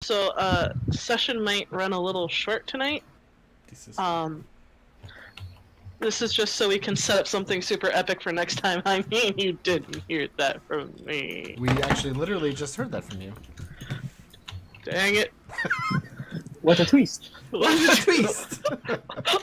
So, session might run a little short tonight. This is just so we can set up something super epic for next time. I mean, you didn't hear that from me. We actually literally just heard that from you. Dang it. What a twist. What a twist!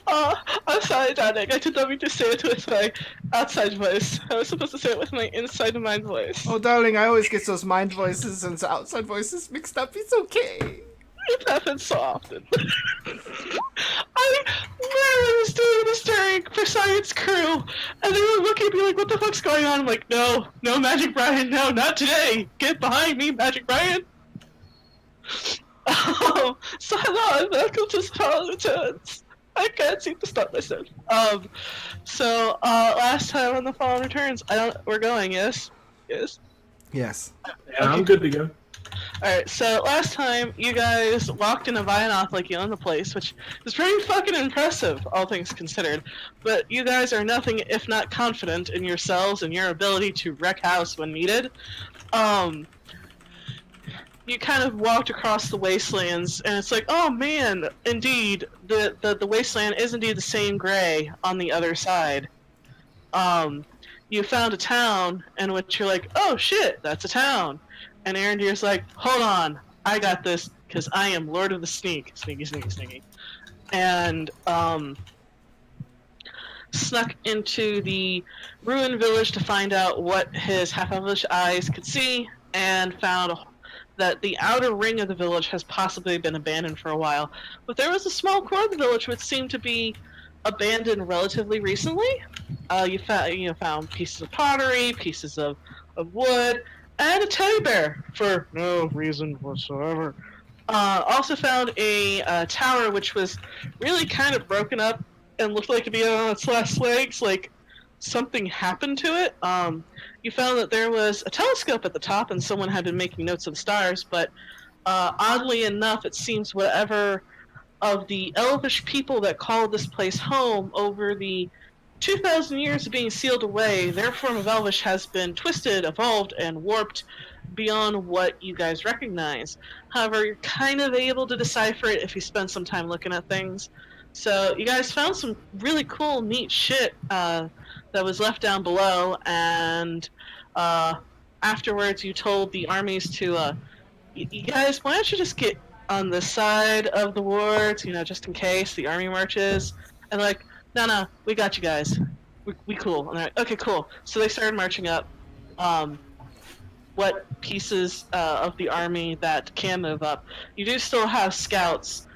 I'm sorry, darling. I did not mean to say it with my outside voice. I was supposed to say it with my inside mind voice. Oh, darling, I always get those mind voices and outside voices mixed up. It's okay. It happens so often. I literally was doing this during for Science Crew, and they were looking at me like, what the fuck's going on? I'm like, no, Magic Brian, no, not today. Get behind me, Magic Brian. So hello, and welcome to Fallen Returns. I can't seem to stop myself. So last time on the Fallen Returns, we're going, yes? Yes? Yes. Yeah, I'm good to go. Alright, so last time you guys walked into Vionoth like you own the place, which is pretty fucking impressive, all things considered. But you guys are nothing if not confident in yourselves and your ability to wreck house when needed. You kind of walked across the wastelands, and it's like, oh man, indeed, the wasteland is indeed the same gray on the other side. You found a town in which you're like, oh shit, that's a town. And Arendir's like, hold on, I got this, because I am Lord of the Sneak. Sneaky, sneaky, sneaky. And, snuck into the ruined village to find out what his half-elvish eyes could see, and found that the outer ring of the village has possibly been abandoned for a while. But there was a small core of the village which seemed to be abandoned relatively recently. You found pieces of pottery, pieces of wood, and a teddy bear for no reason whatsoever. Also found a tower which was really kind of broken up and looked like to be on its last legs, like something happened to it. You found that there was a telescope at the top and someone had been making notes of the stars, but oddly enough, it seems whatever of the elvish people that called this place home over the 2,000 years of being sealed away, their form of Elvish has been twisted, evolved, and warped beyond what you guys recognize. However, you're kind of able to decipher it if you spend some time looking at things. So you guys found some really cool, neat shit that was left down below, and afterwards you told the armies to, you guys, why don't you just get on the side of the wards, just in case the army marches, and like, no, we got you guys. We cool. And they're like, okay, cool. So they started marching up. What pieces of the army that can move up? You do still have scouts.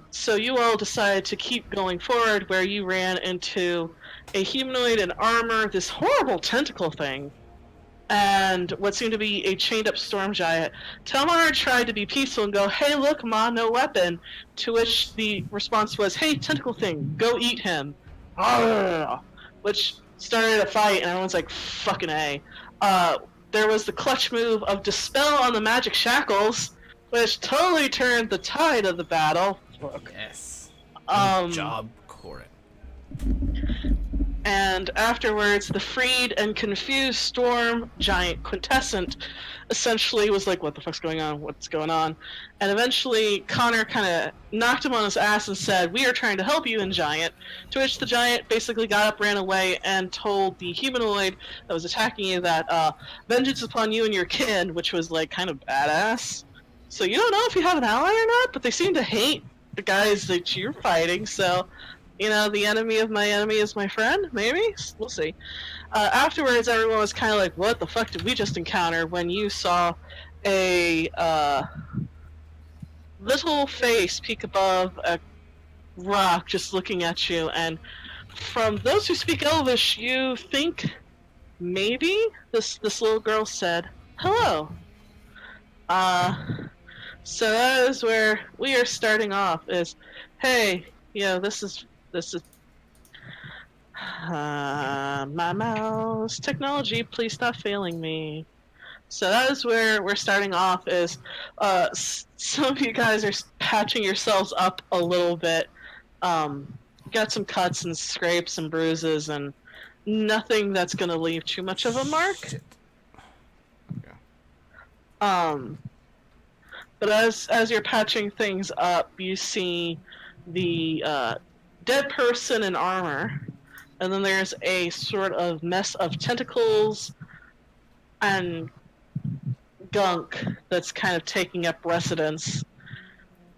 So you all decided to keep going forward, where you ran into a humanoid in armor, this horrible tentacle thing, and what seemed to be a chained-up storm giant. Telmar tried to be peaceful and go, hey, look, Ma, no weapon, to which the response was, hey, tentacle thing, go eat him. Which started a fight, and everyone's like, fucking A. There was the clutch move of Dispel on the magic shackles, which totally turned the tide of the battle. Yes. Good job, Corin. And afterwards, the freed and confused storm giant Quintessent essentially was like, what the fuck's going on? What's going on? And eventually, Connor kind of knocked him on his ass and said, we are trying to help you in Giant, to which the Giant basically got up, ran away, and told the humanoid that was attacking you that, vengeance upon you and your kin, which was, like, kind of badass. So you don't know if you have an ally or not, but they seem to hate the guys that you're fighting, so... the enemy of my enemy is my friend, maybe? We'll see. Afterwards, everyone was kind of like, what the fuck did we just encounter, when you saw a little face peek above a rock just looking at you, and from those who speak Elvish, you think maybe this little girl said, hello. So that is where we are starting off, is, hey, this is my mouse technology, please stop failing me. So that is where we're starting off, is some of you guys are patching yourselves up a little bit. Got some cuts and scrapes and bruises, and nothing that's going to leave too much of a mark. Shit. Yeah. But as you're patching things up, you see the dead person in armor, and then there's a sort of mess of tentacles and gunk that's kind of taking up residence.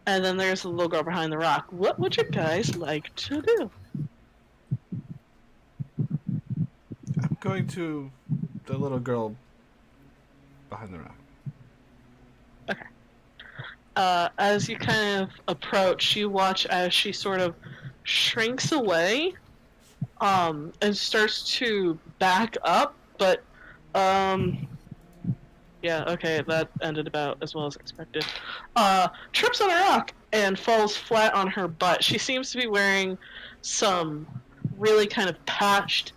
And then there's the little girl behind the rock. What would you guys like to do? I'm going to the little girl behind the rock. As you kind of approach, you watch as she sort of shrinks away, and starts to back up, but, yeah, okay, that ended about as well as expected. Trips on a rock and falls flat on her butt. She seems to be wearing some really kind of patched,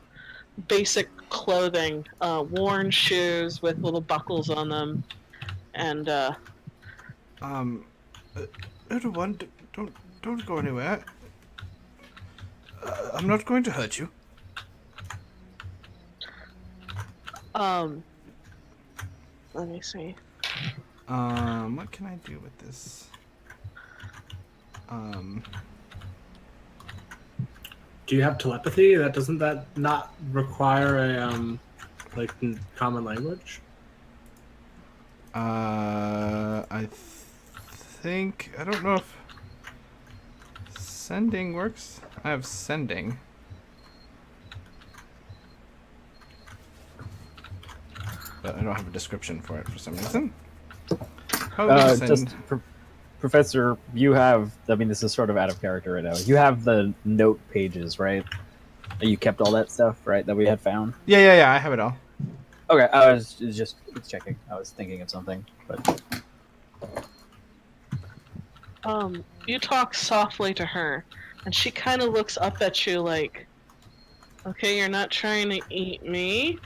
basic clothing, worn shoes with little buckles on them, and, Little one, don't go anywhere. I'm not going to hurt you. Let me see. What can I do with this? Do you have telepathy? Doesn't that not require a common language? I think I don't know if sending works. I have sending. But I don't have a description for it for some reason. How do you send? Professor, you have, I mean, this is sort of out of character right now. You have the note pages, right? You kept all that stuff, right, that we had found? Yeah, I have it all. Okay, I was just checking. I was thinking of something, but... You talk softly to her, and she kind of looks up at you like, okay, you're not trying to eat me?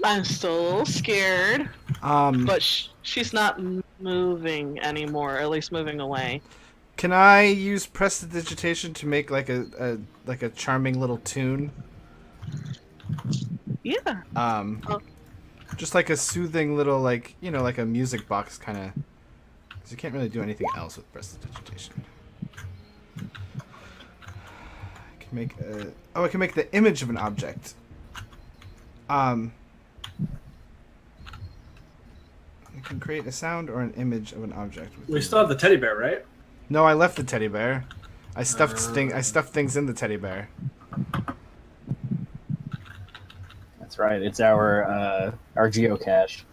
I'm still a little scared. But she's not moving anymore, at least moving away. Can I use prestidigitation to make like a charming little tune? Yeah. Just like a soothing little, like, you know, like a music box kind of. Because you can't really do anything else with prestidigitation. I can make I can make the image of an object. I can create a sound or an image of an object. We still have the teddy bear, right? No, I left the teddy bear. I stuffed things in the teddy bear. That's right. It's our geocache.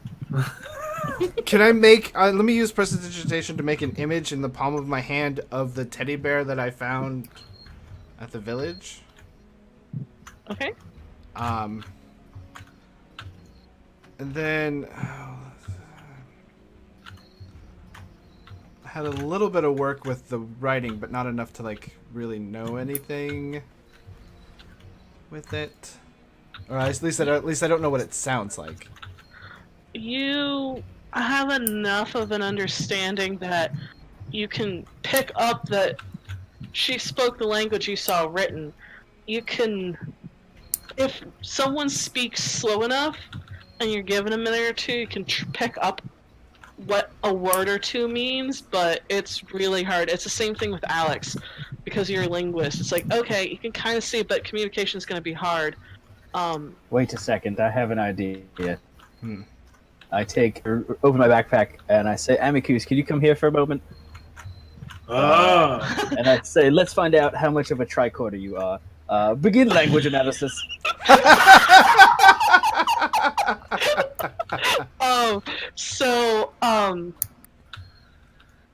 Can I make? Let me use prestidigitation to make an image in the palm of my hand of the teddy bear that I found at the village. Okay. And then I had a little bit of work with the writing, but not enough to like really know anything with it. Or at least I don't know what it sounds like. You have enough of an understanding that you can pick up that she spoke the language you saw written. You can, if someone speaks slow enough and you're given a minute or two, you can pick up what a word or two means, but it's really hard. It's the same thing with Alex, because you're a linguist. It's like, okay, you can kind of see, but communication is going to be hard. Wait a second, I have an idea. I open my backpack and I say, Amicus, can you come here for a moment? Oh. And I say, let's find out how much of a tricorder you are. Begin language analysis.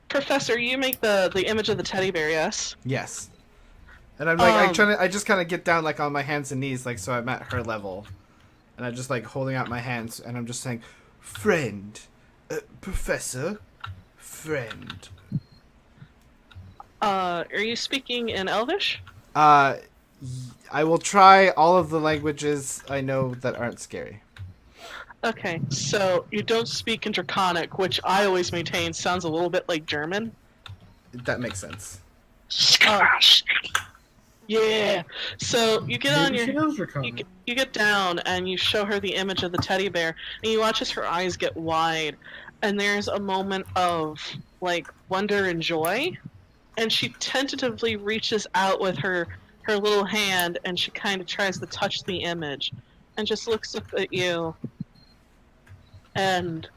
Professor, you make the image of the teddy bear, yes? Yes. And I'm like, I just kind of get down like on my hands and knees, like so I'm at her level, and I'm just like holding out my hands, and I'm just saying, friend, professor, friend. Are you speaking in Elvish? I will try all of the languages I know that aren't scary. Okay, so you don't speak in Draconic, which I always maintain sounds a little bit like German. That makes sense. Yeah. So you get on Maybe she your knows Draconic. you get down and you show her the image of the teddy bear, and you watch as her eyes get wide, and there's a moment of like wonder and joy, and she tentatively reaches out with her little hand, and she kind of tries to touch the image, and just looks up at you, and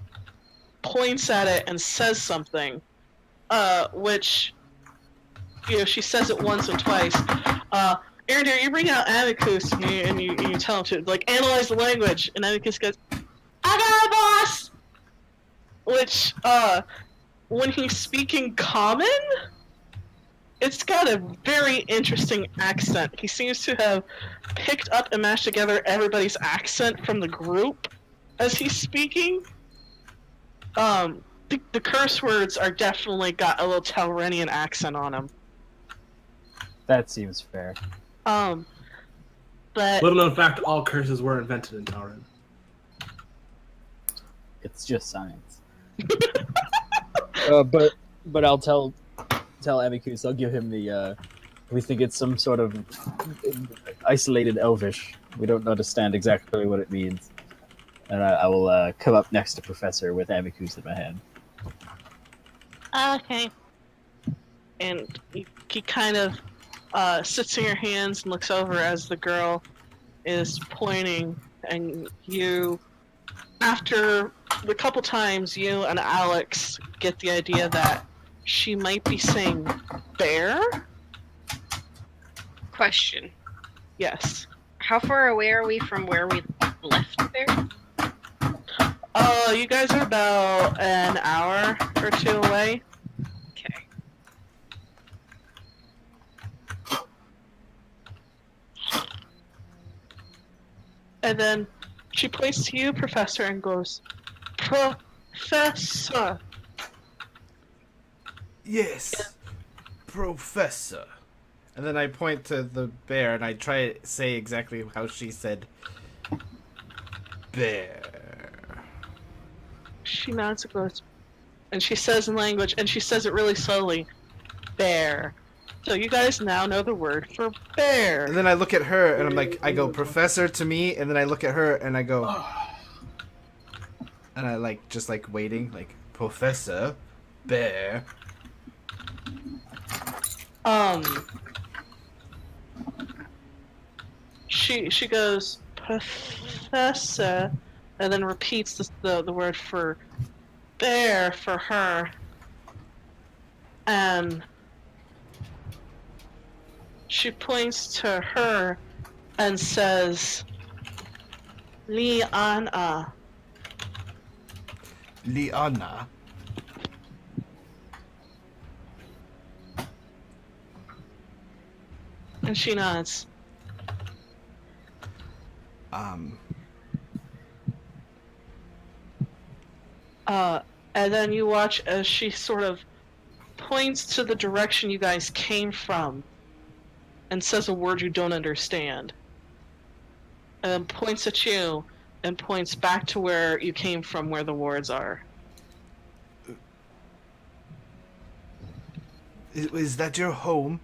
points at it and says something, which, you know, she says it once and twice. Aaron, you bring out Amicus and you tell him to like analyze the language, and Amicus goes, "I got it, boss." Which, when he's speaking common, it's got a very interesting accent. He seems to have picked up and mashed together everybody's accent from the group as he's speaking. The curse words are definitely got a little Telrenian accent on them. That seems fair. But Little known fact: all curses were invented in Tauren. It's just science. But I'll tell Amicus. I'll give him the. We think it's some sort of isolated Elvish. We don't understand exactly what it means. And I will come up next to Professor with Amicus in my hand. okay. And he kind of sits in your hands and looks over as the girl is pointing, and you, after the couple times, you and Alex get the idea that she might be saying bear? Question. Yes. How far away are we from where we left there? You guys are about an hour or two away. Okay. And then she points to you, Professor, and goes, "Professor." Yes, Professor. And then I point to the bear and I try to say exactly how she said bear. She nods and goes, and she says in language, and she says it really slowly, bear. So you guys now know the word for bear. And then I look at her and I'm like, I go, Professor to me, and then I look at her and I go, and I like, just like waiting, like, Professor, bear. She goes, Professor, and then repeats the word for bear for her. And she points to her and says, Liana. Liana. And she nods. And then you watch as she sort of points to the direction you guys came from and says a word you don't understand. And then points at you and points back to where you came from, where the wards are. Is that your home?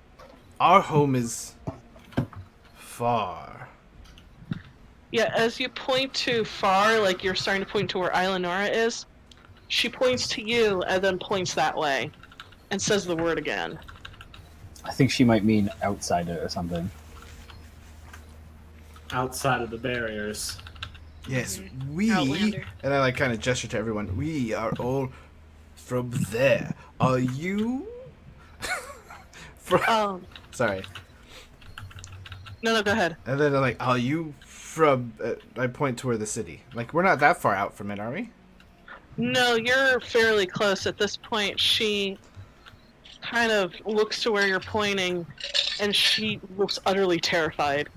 Our home is far. Yeah, as you point to far, like you're starting to point to where Islanora is, she points to you and then points that way and says the word again. I think she might mean outside it or something. Outside of the barriers. Yes, we, Outlander. and I like kind of gesture to everyone, we are all from there. Are you? from... Sorry. No, go ahead. And then I'm like, are you from... I point toward the city. Like, we're not that far out from it, are we? No, you're fairly close. At this point, she kind of looks to where you're pointing, and she looks utterly terrified.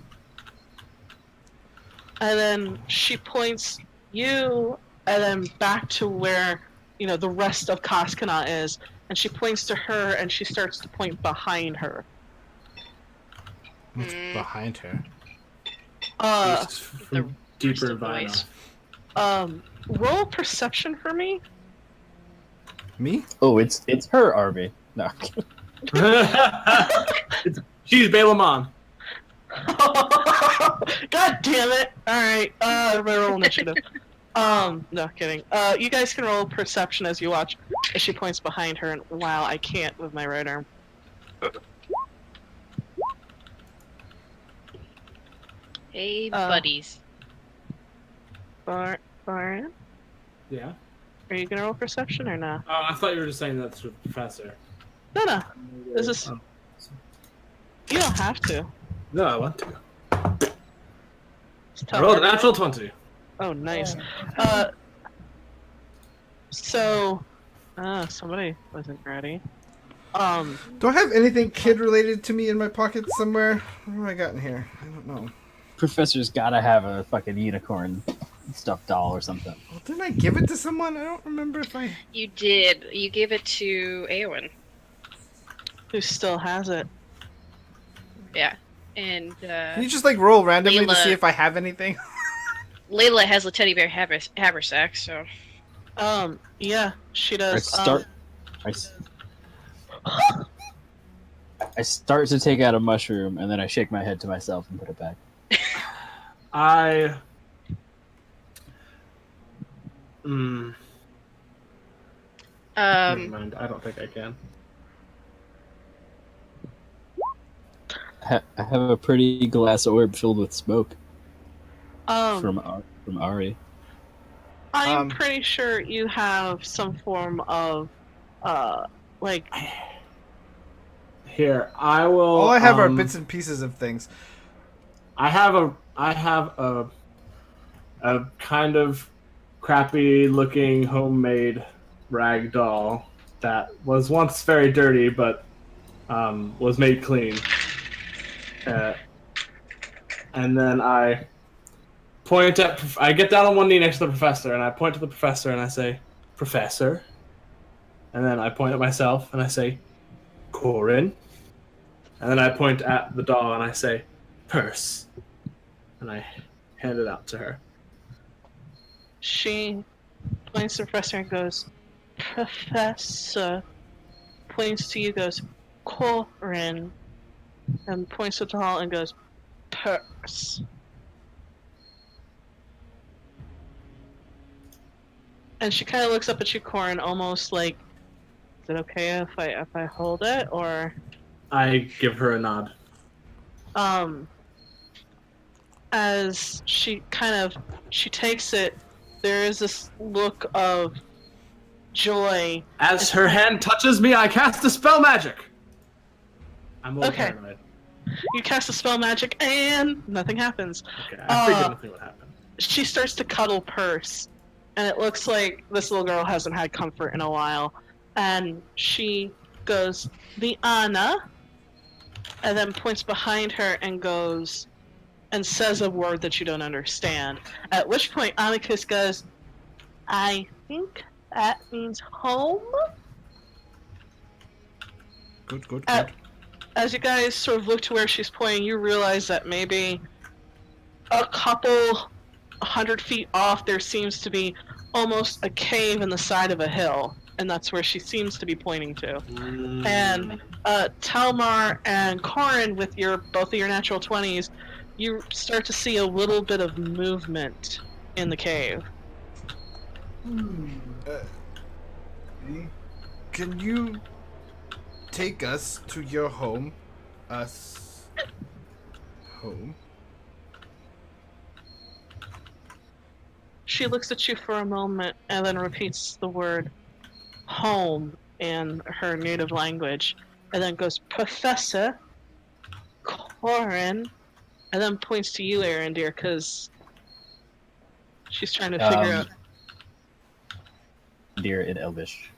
And then she points you, and then back to where, you know, the rest of Koskana is, and she points to her, and she starts to point behind her. What's behind her? From deeper the Vino. voice. Roll perception for me. Me? Oh, it's her army. No. She's Balaam. God damn it! Alright, everybody roll initiative. No kidding. You guys can roll perception as you watch as she points behind her, and wow, I can't with my right arm. Hey, buddies. Baron, Yeah. are you gonna roll perception or no? Oh, I thought you were just saying that to the professor. No. This is. Oh. You don't have to. No, I want to. Just I tell rolled a her. natural 20. Oh, nice. So, somebody wasn't ready. Do I have anything kid related to me in my pocket somewhere? What have I got in here? I don't know. Professor's gotta have a fucking unicorn stuffed doll or something. Well, didn't I give it to someone? I don't remember if I. You did. You gave it to Eowyn. who still has it? Yeah. And Can you just like roll randomly to Layla. see if I have anything? Layla has a teddy bear haversack, so. Yeah, she I does. start. I start to take out a mushroom, and then I shake my head to myself and put it back. I. Never mind. I don't think I can. I have a pretty glass orb filled with smoke from from Ari. I'm pretty sure you have some form of, like. Here, I will. All I have are bits and pieces of things. I have a kind of crappy looking homemade rag doll that was once very dirty but was made clean. And then I get down on one knee next to the professor and I point to the professor and I say, "Professor." And then I point at myself and I say, "Corin." And then I point at the doll and I say, "Purse." And I hand it out to her. She points to the professor and goes, "Professor." Points to you, goes, "Corin." And points to the hall and goes, "Purse." And she kind of looks up at you, Corin, almost like, "Is it okay if I hold it?" Or, I give her a nod. as she takes it, there is this look of joy. As her hand touches me, I cast a spell magic. I'm a little Okay. paranoid. You cast a spell magic and nothing happens. Okay, I figured nothing would happen. She starts to cuddle Purse, and it looks like this little girl hasn't had comfort in a while. And she goes, "The Anna," and then points behind her and goes, and says a word that you don't understand. At which point Amicus goes, "I think that means home." Good. As you guys sort of look to where she's pointing, you realize that maybe a couple 100 feet off there seems to be almost a cave in the side of a hill, and that's where she seems to be pointing to. And Telmar and Corin, with both of your natural 20s, you start to see a little bit of movement in the cave. Can you take us to your home? Home? She looks at you for a moment and then repeats the word home in her native language, and then goes, "Professor Corin," and then points to you, Arendir, because she's trying to figure out. Dear in Elvish.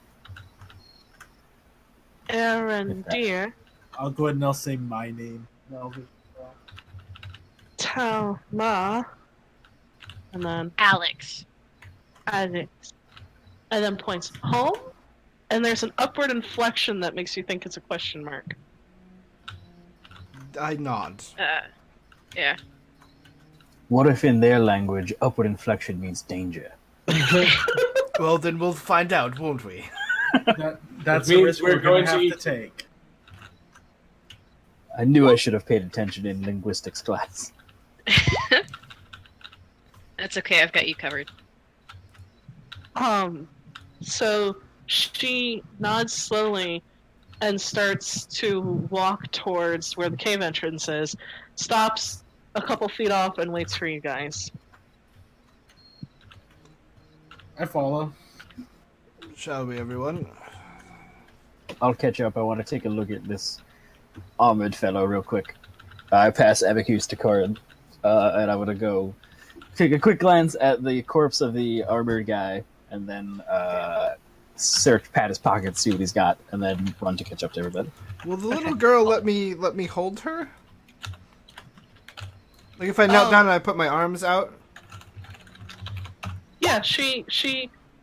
Arendir, I'll go ahead and I'll say my name. Talma, and then Alex. Alex, and then points home, and there's an upward inflection that makes you think it's a question mark. I nod. Yeah. What if in their language, upward inflection means danger? Well, then we'll find out, won't we? That's It a means risk we're we're going going to to have to take. I knew I should have paid attention in linguistics class. That's okay, I've got you covered. So she nods slowly and starts to walk towards where the cave entrance is, stops a couple feet off and waits for you guys. I follow. Shall we, everyone? I'll catch up. I want to take a look at this armored fellow real quick. I pass Abacus to Corin, and I want to go take a quick glance at the corpse of the armored guy, and then pat his pockets, see what he's got, and then run to catch up to everybody. Will the little girl let me hold her? Like if I knelt down and I put my arms out? Yeah, she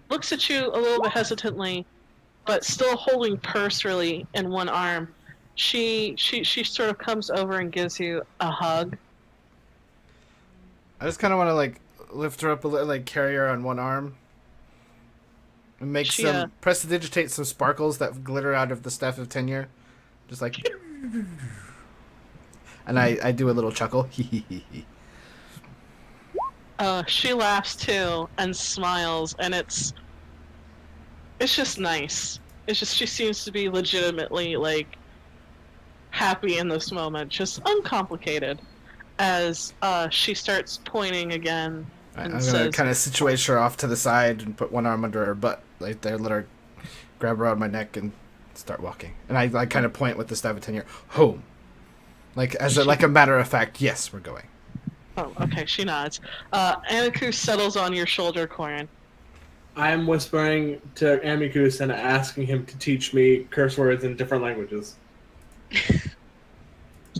looks at you a little bit hesitantly, but still holding purse really in one arm. She sort of comes over and gives you a hug. I just kind of want to like lift her up a little, like carry her on one arm, and make prestidigitate some sparkles that glitter out of the staff of tenure, just like. And I do a little chuckle. She laughs too and smiles, and it's just nice. It's just she seems to be legitimately like happy in this moment, just uncomplicated. As she starts pointing again, and I'm says, gonna kind of situate her off to the side and put one arm under her butt, like there, let her grab her around my neck and start walking. And I kind of point with the staff of tenure, home, like like a matter of fact, yes, we're going. Oh, okay. She nods. Amicus settles on your shoulder, Corin. I'm whispering to Amicus and asking him to teach me curse words in different languages.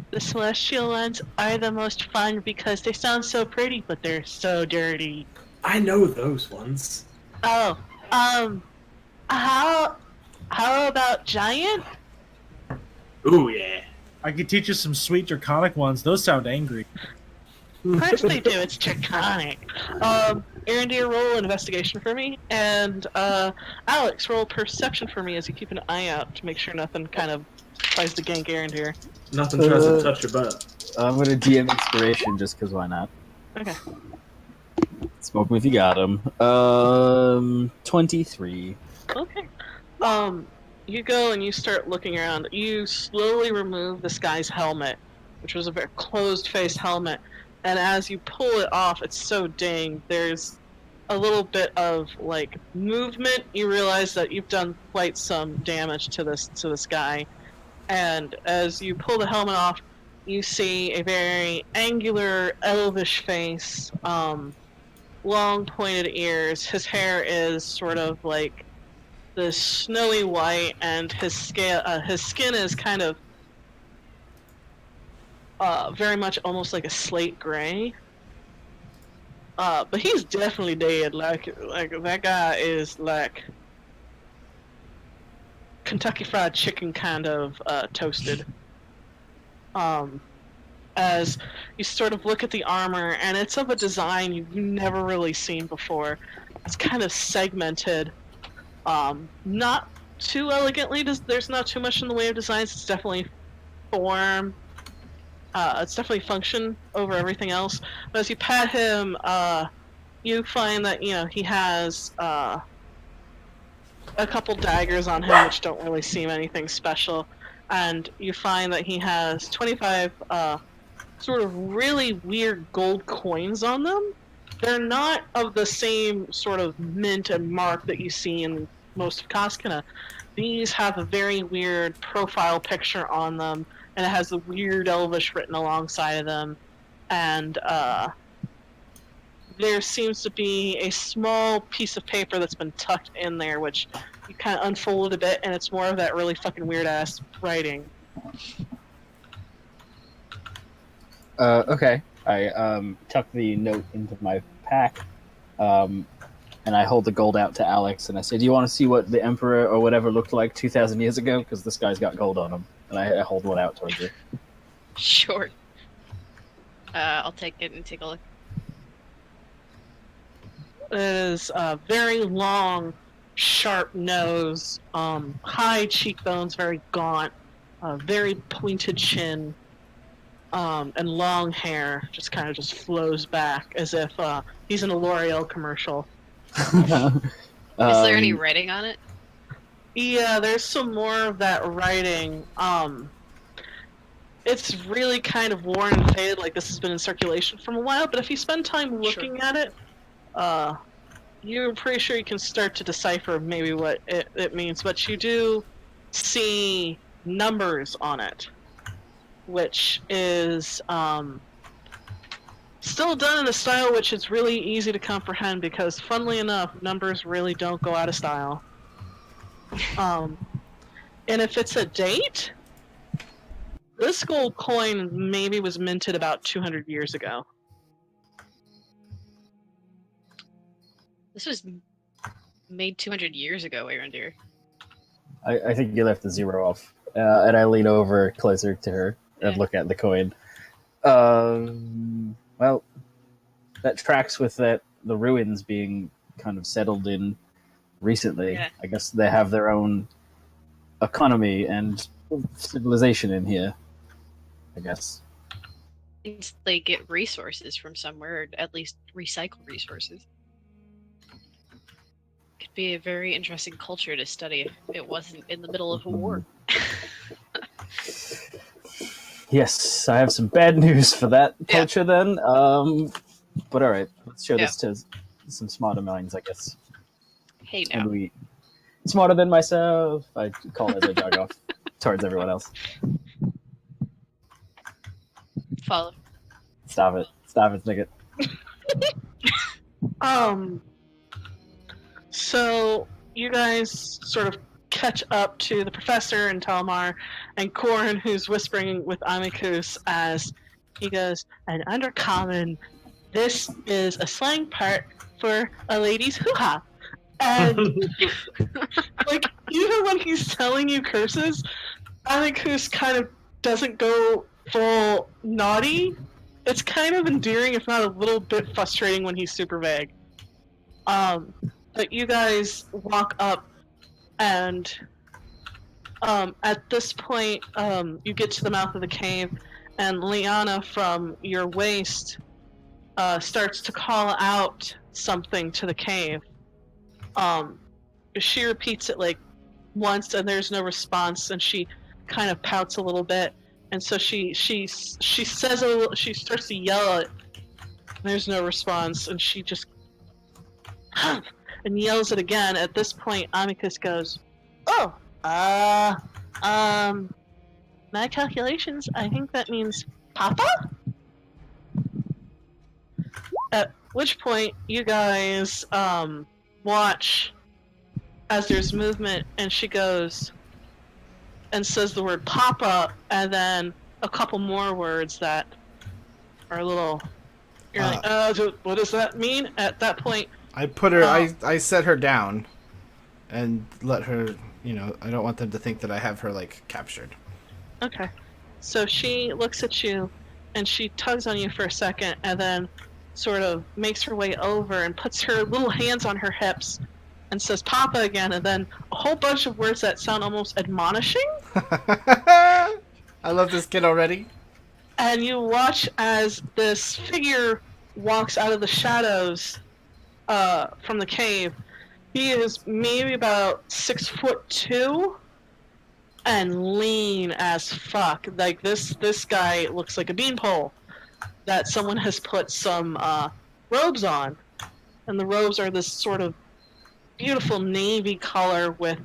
The celestial ones are the most fun because they sound so pretty, but they're so dirty. I know those ones. Oh, how about giant? Ooh, yeah. I could teach you some sweet draconic ones. Those sound angry. Of course they do. It's draconic. Arendir, roll investigation for me, and Alex, roll perception for me as you keep an eye out to make sure nothing kind of tries to gank Arendir. Nothing tries to touch your butt. I'm gonna DM inspiration just because why not? Okay. Smoke me if you got him. 23. Okay. You go and you start looking around. You slowly remove this guy's helmet, which was a very closed-face helmet. And as you pull it off, it's so dinged. There's a little bit of like movement. You realize that you've done quite some damage to this guy. And as you pull the helmet off, you see a very angular, elvish face, long pointed ears. His hair is sort of like this snowy white, and his skin is kind of very much almost like a slate gray. But he's definitely dead. Like that guy is like Kentucky Fried Chicken kind of toasted. As you sort of look at the armor, and it's of a design you've never really seen before. It's kind of segmented. Not too elegantly. There's not too much in the way of designs. It's definitely form. It's definitely function over everything else. But as you pat him, you find that he has a couple daggers on him, which don't really seem anything special. And you find that he has 25 sort of really weird gold coins on them. They're not of the same sort of mint and mark that you see in most of Koskina. These have a very weird profile picture on them, and it has the weird Elvish written alongside of them. And there seems to be a small piece of paper that's been tucked in there, which you kind of unfold a bit, and it's more of that really fucking weird-ass writing. Okay. I tuck the note into my pack, and I hold the gold out to Alex, and I say, "Do you want to see what the Emperor or whatever looked like 2,000 years ago? Because this guy's got gold on him." And I hold one out towards you. Sure. I'll take it and take a look. It is a very long, sharp nose, high cheekbones, very gaunt, very pointed chin, and long hair just flows back as if he's in a L'Oreal commercial. Is there any Um, writing on it? Yeah, there's some more of that writing. It's really kind of worn and faded, like this has been in circulation for a while, but if you spend time looking at it, you're pretty sure you can start to decipher maybe what it means, but you do see numbers on it, which is still done in a style which is really easy to comprehend because, funnily enough, numbers really don't go out of style. And if it's a date, this gold coin maybe was minted about 200 years ago. This was made 200 years ago, Arendir. I think you left the 0 off. And I lean over closer to her and look at the coin. Well, that tracks with the ruins being kind of settled in recently. Yeah. I guess they have their own economy and civilization in here, I guess. Means they get resources from somewhere, or at least recycle resources. Could be a very interesting culture to study if it wasn't in the middle of a war. Yes, I have some bad news for that culture then. But alright, let's show this to some smarter minds, I guess. Hey, now. And we smarter than myself. I call as I jog off towards everyone else. Follow. Stop it, Snicket. So you guys sort of catch up to the professor and Talmar and Corin, who's whispering with Amicus as he goes, "An undercommon, this is a slang part for a lady's hoo-ha." And like, even when he's telling you curses, Amicus kind of doesn't go full naughty. It's kind of endearing, if not a little bit frustrating when he's super vague. But you guys walk up, and at this point, you get to the mouth of the cave, and Liana from your waist starts to call out something to the cave. She repeats it like once, and there's no response, and she kind of pouts a little bit, and so she says she starts to yell it. There's no response, and she just and yells it again. At this point, Amicus goes, "Oh, my calculations, I think that means Papa?" At which point, you guys watch as there's movement, and she goes and says the word Papa, and then a couple more words that are a little. You're like, what does that mean? At that point, I put her. I set her down, and let her. You know, I don't want them to think that I have her like captured. Okay. So she looks at you, and she tugs on you for a second, and then sort of makes her way over and puts her little hands on her hips, and says "Papa" again, and then a whole bunch of words that sound almost admonishing. I love this kid already. And you watch as this figure walks out of the shadows from the cave. He is maybe about 6'2" and lean as fuck. Like this guy looks like a beanpole that someone has put some robes on, and the robes are this sort of beautiful navy color with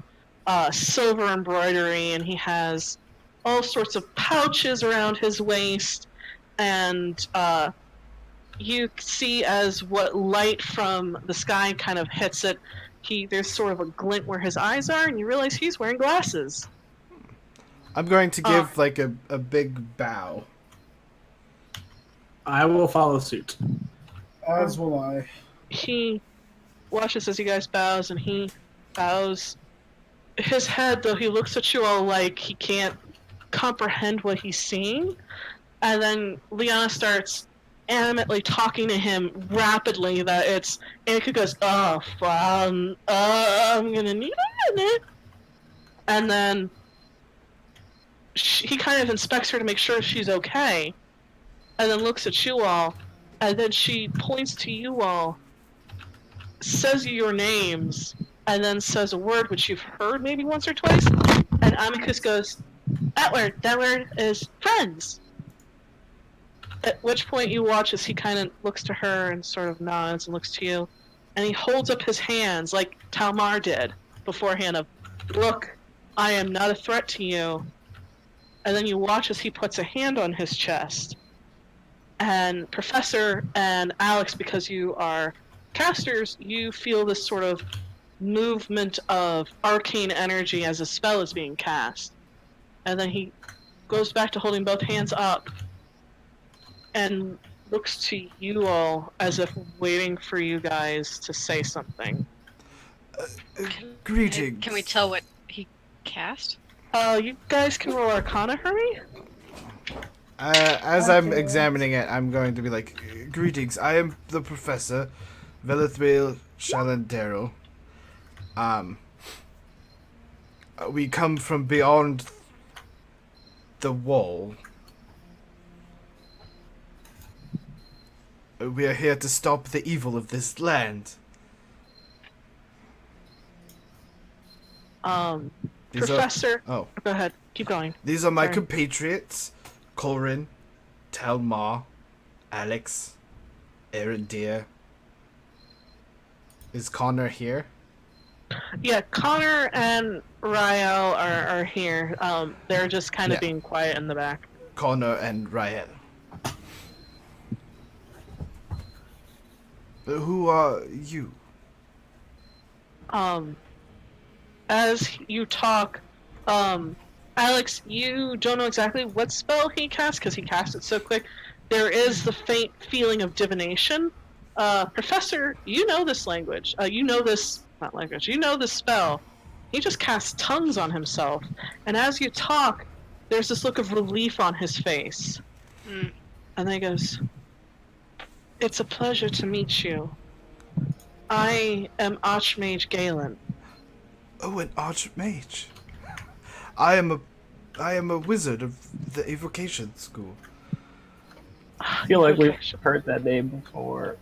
silver embroidery, and he has all sorts of pouches around his waist, and you see as what light from the sky kind of hits it, there's sort of a glint where his eyes are, and you realize he's wearing glasses. I'm going to give like a big bow. I will follow suit. As will I. He watches as you guys bows, and he bows his head, though he looks at you all like he can't comprehend what he's seeing. And then Liana starts animately talking to him rapidly, and he goes, I'm gonna need a minute. And then he kind of inspects her to make sure she's okay, and then looks at you all, and then she points to you all, says your names, and then says a word which you've heard maybe once or twice, and Amicus goes, that word is friends. At which point you watch as he kind of looks to her and sort of nods and looks to you, and he holds up his hands like Talmar did beforehand of, look, I am not a threat to you. And then you watch as he puts a hand on his chest, and Professor and Alex, because you are casters, you feel this sort of movement of arcane energy as a spell is being cast. And then he goes back to holding both hands up and looks to you all as if waiting for you guys to say something. Greetings. Can we tell what he cast? You guys can roll Arcana for me? As I'm examining it, I'm going to be like, greetings, I am the Professor, Velithriel Shalandero. We come from beyond the wall. We are here to stop the evil of this land. These Professor... Oh. Go ahead, keep going. These are my Sorry. compatriots, Corin, Talmar, Alex, Erendir. Is Connor here? Yeah, Connor and Rael are here. They're just kind of Yeah. being quiet in the back. Connor and Rael. Who are you? As you talk, Alex, you don't know exactly what spell he cast because he cast it so quick. There is the faint feeling of divination. Professor, you know this language. You know this, not language, you know this spell. He just casts tongues on himself. And as you talk, there's this look of relief on his face. Hmm. And then he goes, it's a pleasure to meet you. I am Archmage Galen. Oh, an archmage. I am a wizard of the evocation school. I feel like we've Okay. heard that name before.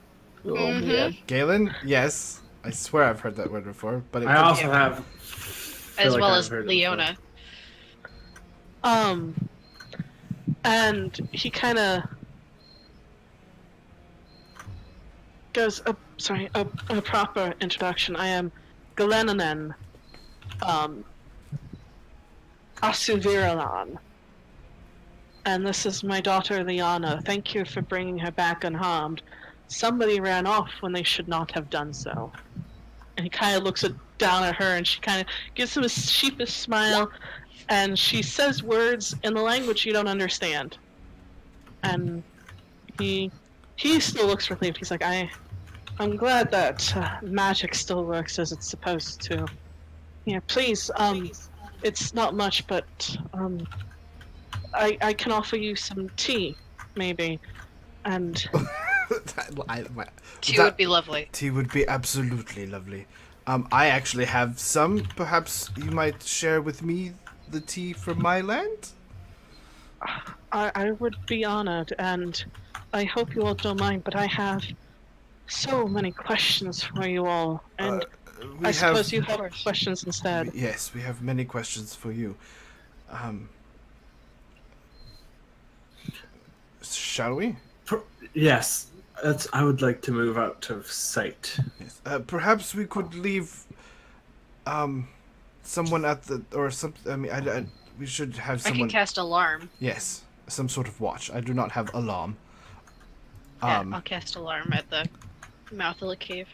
Oh, Mhm. man. Galen? Yes. I swear I've heard that word before, but it I could- also have. feel As like well I've as heard it before. Leona. And he kind of goes, sorry, a proper introduction. I am Galenanen, Asuviralan. And this is my daughter, Liana. Thank you for bringing her back unharmed. Somebody ran off when they should not have done so. And he kind of looks down at her, and she kind of gives him a sheepish smile, and she says words in the language you don't understand. And he still looks relieved. He's like, I'm glad that magic still works as it's supposed to. Yeah, please, it's not much, but I can offer you some tea, maybe. And Tea would be lovely. Tea would be absolutely lovely. I actually have some. Perhaps you might share with me the tea from my land? I would be honored, and I hope you all don't mind, but I have so many questions for you all, and We I suppose you Of have course. questions instead. Yes, we have many questions for you. Shall we? Yes, I would like to move out of sight. Yes. Perhaps we could leave someone at the or something. I mean, we should have I someone. can cast alarm. Yes, some sort of watch. I do not have alarm. Yeah, I'll cast alarm at the mouth of the cave.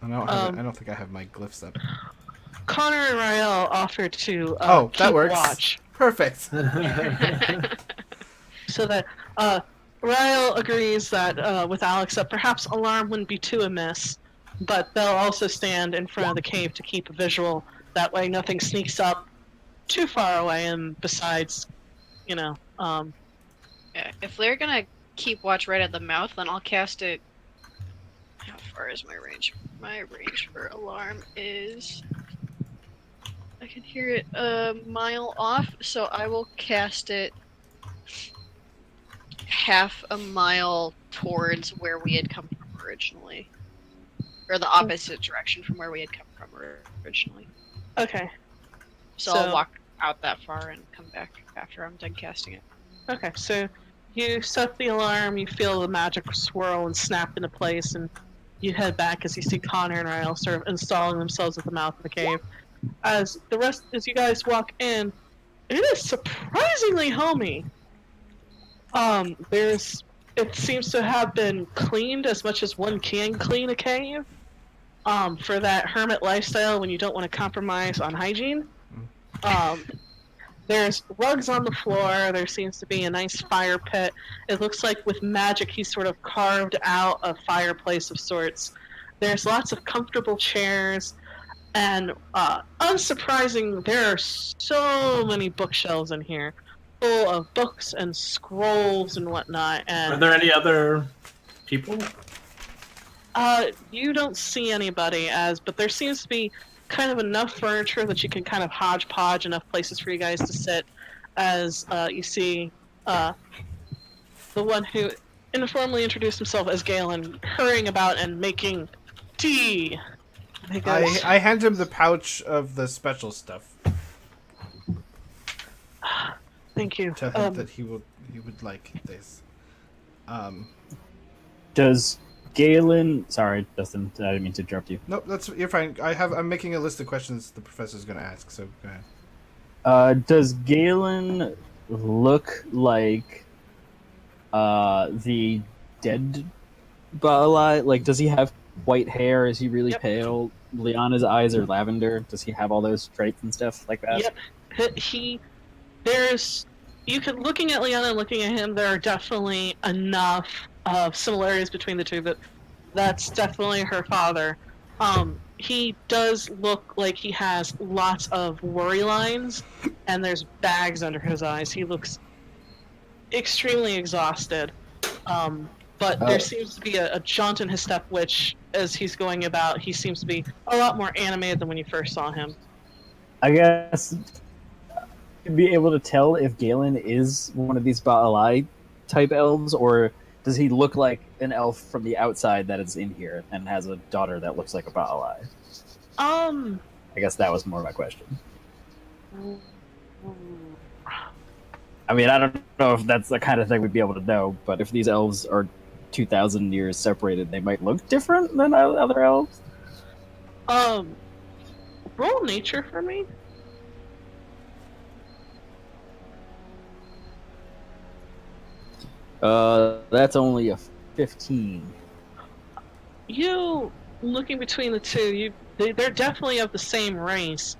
I don't think I have my glyphs up. Connor and Rael offered to Oh, that keep works. watch, Perfect. so that Rael agrees that with Alex that perhaps alarm wouldn't be too amiss, but they'll also stand in front of the cave to keep a visual. That way, nothing sneaks up too far away. And besides, Yeah, if they're gonna keep watch right at the mouth, then I'll cast it. How far is my range? My range for alarm is. I can hear it a mile off, so I will cast it half a mile towards where we had come from originally. Or the opposite direction from where we had come from originally. Okay. So I'll walk out that far and come back after I'm done casting it. Okay, so you set the alarm, you feel the magic swirl and snap into place, and you head back as you see Connor and Ryle sort of installing themselves at the mouth of the cave. As you guys walk in, it is surprisingly homey. It seems to have been cleaned as much as one can clean a cave. For that hermit lifestyle when you don't want to compromise on hygiene. There's rugs on the floor. There seems to be a nice fire pit. It looks like with magic he's sort of carved out a fireplace of sorts. There's lots of comfortable chairs. And unsurprising, there are so many bookshelves in here, full of books and scrolls and whatnot. And Are there any other people? you don't see anybody but there seems to be kind of enough furniture that you can kind of hodgepodge enough places for you guys to sit. As you see, the one who informally introduced himself as Galen hurrying about and making tea. He goes, I hand him the pouch of the special stuff. Thank you. Tell him that he would like this. Does Galen? Sorry, Dustin. I didn't mean to interrupt you. Nope, you're fine. I'm making a list of questions the professor's going to ask. So go ahead. Does Galen look like the dead Baali? Like, does he have white hair? Is he really pale? Liana's eyes are lavender. Does he have all those traits and stuff like that? Yep. Looking at Liana and looking at him, there are definitely enough of similarities between the two that that's definitely her father. He does look like he has lots of worry lines, and there's bags under his eyes. He looks extremely exhausted. But there seems to be a jaunt in his step, which, as he's going about, he seems to be a lot more animated than when you first saw him. I guess you'd be able to tell if Galen is one of these Baali type elves, or does he look like an elf from the outside that is in here and has a daughter that looks like a Baali? I guess that was more my question. I mean, I don't know if that's the kind of thing we'd be able to know, but if these elves are 2,000 years separated, they might look different than other elves. Roll nature for me. That's only a 15. You looking between the two, they're definitely of the same race.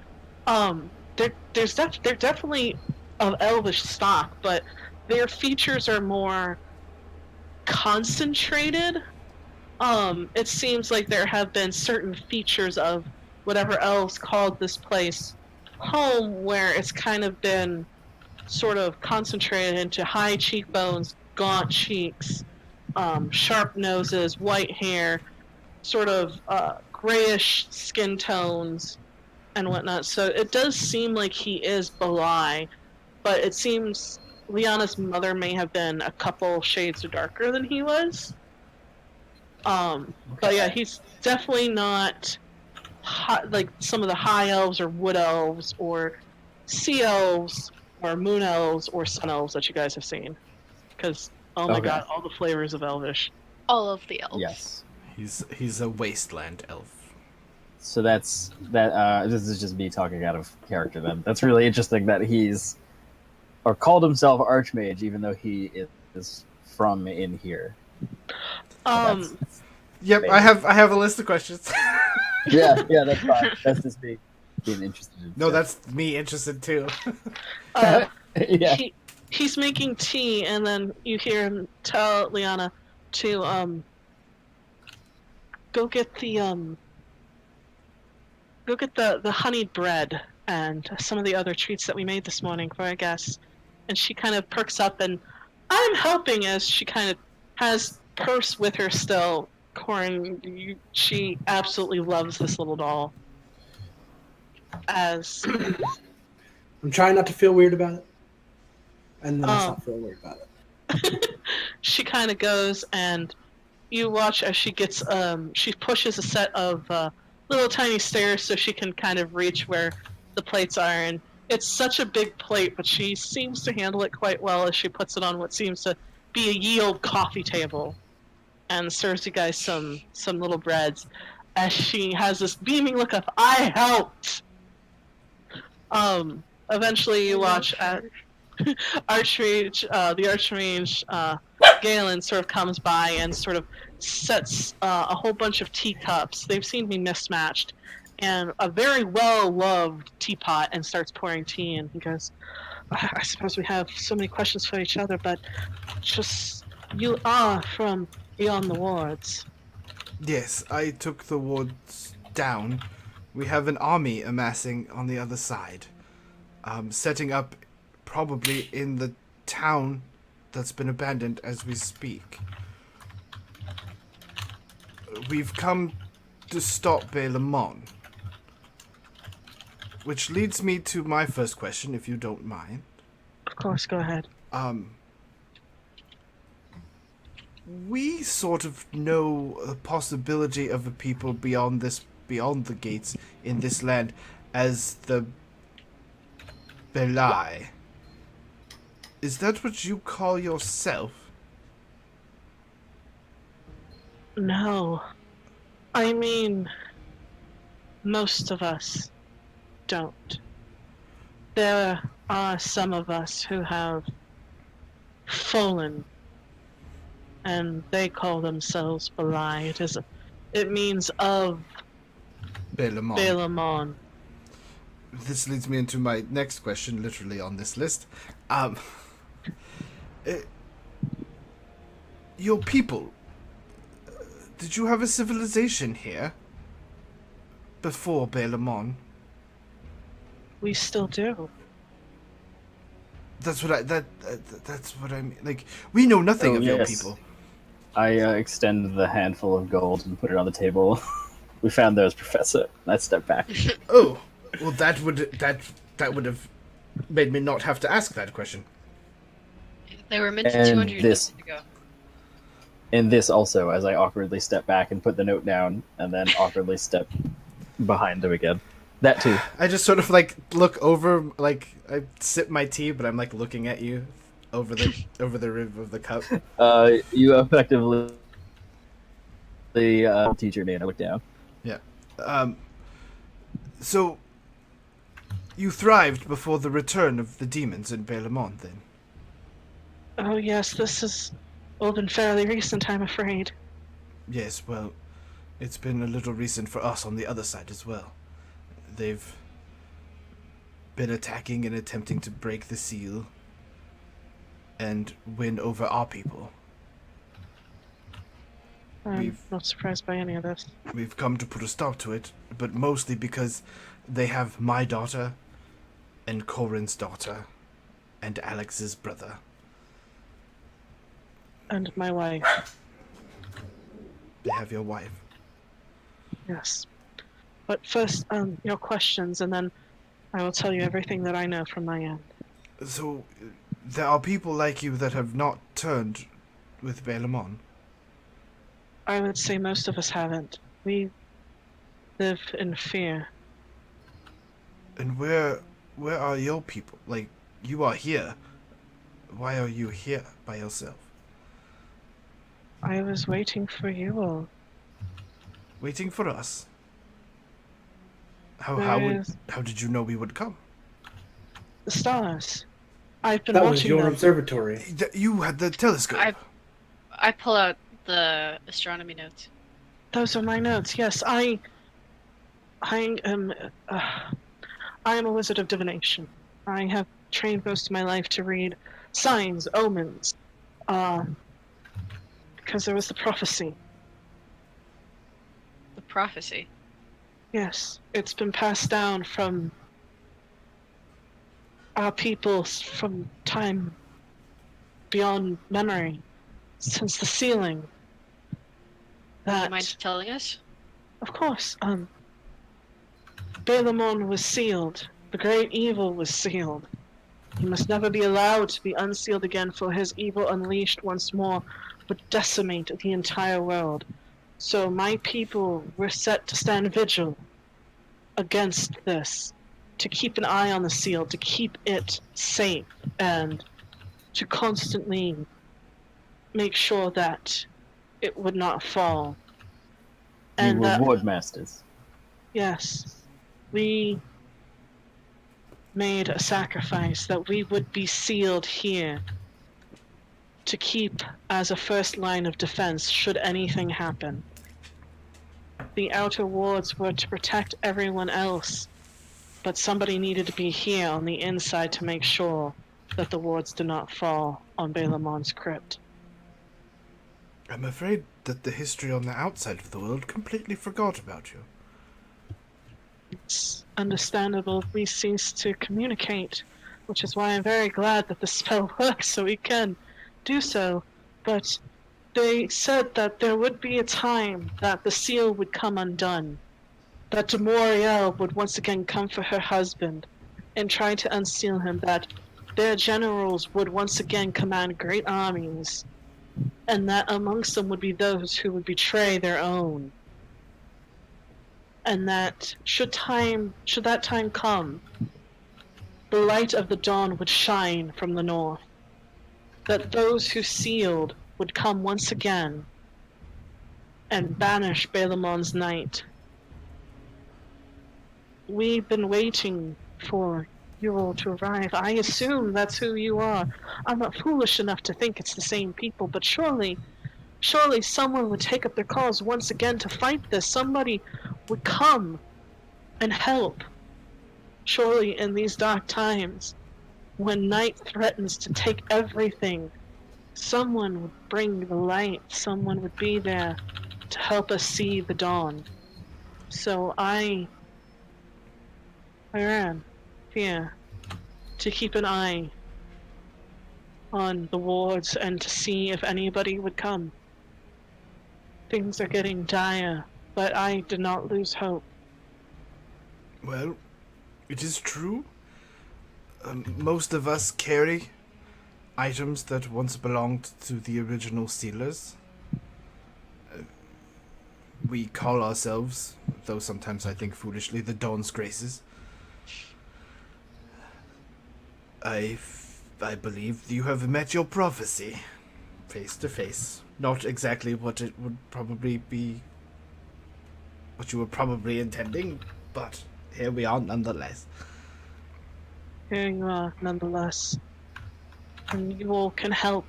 They're definitely of elvish stock, but their features are more concentrated. It seems like there have been certain features of whatever elves called this place home, where it's kind of been sort of concentrated into high cheekbones, gaunt cheeks, sharp noses, white hair, sort of grayish skin tones, and whatnot. So it does seem like he is Baali, but it seems Liana's mother may have been a couple shades darker than he was. But yeah, he's definitely not like some of the high elves or wood elves or sea elves or moon elves or sun elves that you guys have seen. Because, oh my god, all the flavors of elvish. All of the elves. Yes. He's a wasteland elf. So that's that. This is just me talking out of character. Then that's really interesting that he's or called himself Archmage, even though he is from in here. Yep, I have a list of questions. yeah, that's fine. That's just me being interested in No, stuff. that's me interested too. Yeah. He's making tea, and then you hear him tell Liana to go get the honeyed bread and some of the other treats that we made this morning for our guests. And she kind of perks up, and I'm helping, as she kind of has purse with her still. Corin, she absolutely loves this little doll. As I'm trying not to feel weird about it, and then I stop feeling weird about it. she kind of goes, and you watch as she gets she pushes a set of little tiny stairs so she can kind of reach where the plates are. And it's such a big plate, but she seems to handle it quite well as she puts it on what seems to be a ye old coffee table, and serves you guys some little breads. As she has this beaming look of "I helped." Eventually, you watch at Archmage, the Archmage, Galen sort of comes by and sort of sets a whole bunch of teacups. They've seen me mismatched, and a very well-loved teapot, and starts pouring tea. And he goes, "I suppose we have so many questions for each other, but just you are from beyond the wards." Yes, I took the wards down. We have an army amassing on the other side. Setting up probably in the town that's been abandoned as we speak. We've come to stop Beilamon. Which leads me to my first question, if you don't mind. Of course, go ahead. We sort of know the possibility of a people beyond the gates in this land as the Belai. Is that what you call yourself? No. I mean, most of us don't. There are some of us who have fallen, and they call themselves Belai. It means of Beilamon. Beilamon. This leads me into my next question, literally on this list. Your people, did you have a civilization here before Beilamon? We still do. That's what I mean. Like, we know nothing of your yes. people. I extend the handful of gold and put it on the table. We found those, Professor. I step back. Oh, well, that would have made me not have to ask that question. They were minted And 200 this- years ago. And this also, as I awkwardly step back and put the note down, and then awkwardly step behind him again. That too. I just sort of like look over, like I sip my tea, but I'm like looking at you over the rim of the cup. You effectively the teacher me, and I look down. So you thrived before the return of the demons in Beilamon, then? Oh yes, this has all been fairly recent, I'm afraid. Yes, well, it's been a little recent for us on the other side as well. They've been attacking and attempting to break the seal and win over our people. I'm We've- not surprised by any of this. We've come to put a stop to it, but mostly because they have my daughter and Corin's daughter and Alex's brother. And my wife, They have your wife. yes. But first, your questions, and then I will tell you everything that I know from my end. So, there are people like you that have not turned with Beilamon. I would say most of us haven't. We live in fear. And where are your people? Like, you are here. Why are you here by yourself? I was waiting for you all. Waiting for us? How Yes. did you know we would come? The stars. I've been That was watching your them. observatory. You had the telescope. I pull out the astronomy notes. Those are my notes. Yes, I am. I am a wizard of divination. I have trained most of my life to read signs, omens, because there was the prophecy. The prophecy. Yes, it's been passed down from our people from time beyond memory, since the sealing. Do That, you mind telling us? of course, Beilamon was sealed. The great evil was sealed. He must never be allowed to be unsealed again, for his evil unleashed once more would decimate the entire world. So my people were set to stand vigil against this, to keep an eye on the seal, to keep it safe, and to constantly make sure that it would not fall. You And were that, ward masters. yes, we made a sacrifice that we would be sealed here to keep as a first line of defense should anything happen. The outer wards were to protect everyone else, but somebody needed to be here on the inside to make sure that the wards did not fall on Balamon's crypt. I'm afraid that the history on the outside of the world completely forgot about you. It's understandable if we cease to communicate, which is why I'm very glad that the spell works so we can do so. But they said that there would be a time that the seal would come undone, that Demoriel would once again come for her husband and try to unseal him, that their generals would once again command great armies, and that amongst them would be those who would betray their own. And that should that time come, the light of the dawn would shine from the north, that those who sealed would come once again and banish Balamon's night. We've been waiting for you all to arrive. I assume that's who you are. I'm not foolish enough to think it's the same people, but surely someone would take up their cause once again to fight this. Somebody would come and help. Surely in these dark times, when night threatens to take everything, someone would bring the light. Someone would be there to help us see the dawn. So I ran here to keep an eye on the wards and to see if anybody would come. Things are getting dire, but I did not lose hope. Well, it is true. Most of us carry items that once belonged to the original sealers. We call ourselves, though sometimes I think foolishly, the Dawn's Graces. I believe you have met your prophecy, face to face. Not exactly what it would probably be, what you were probably intending, but here we are nonetheless. Here you are, nonetheless. And you all can help,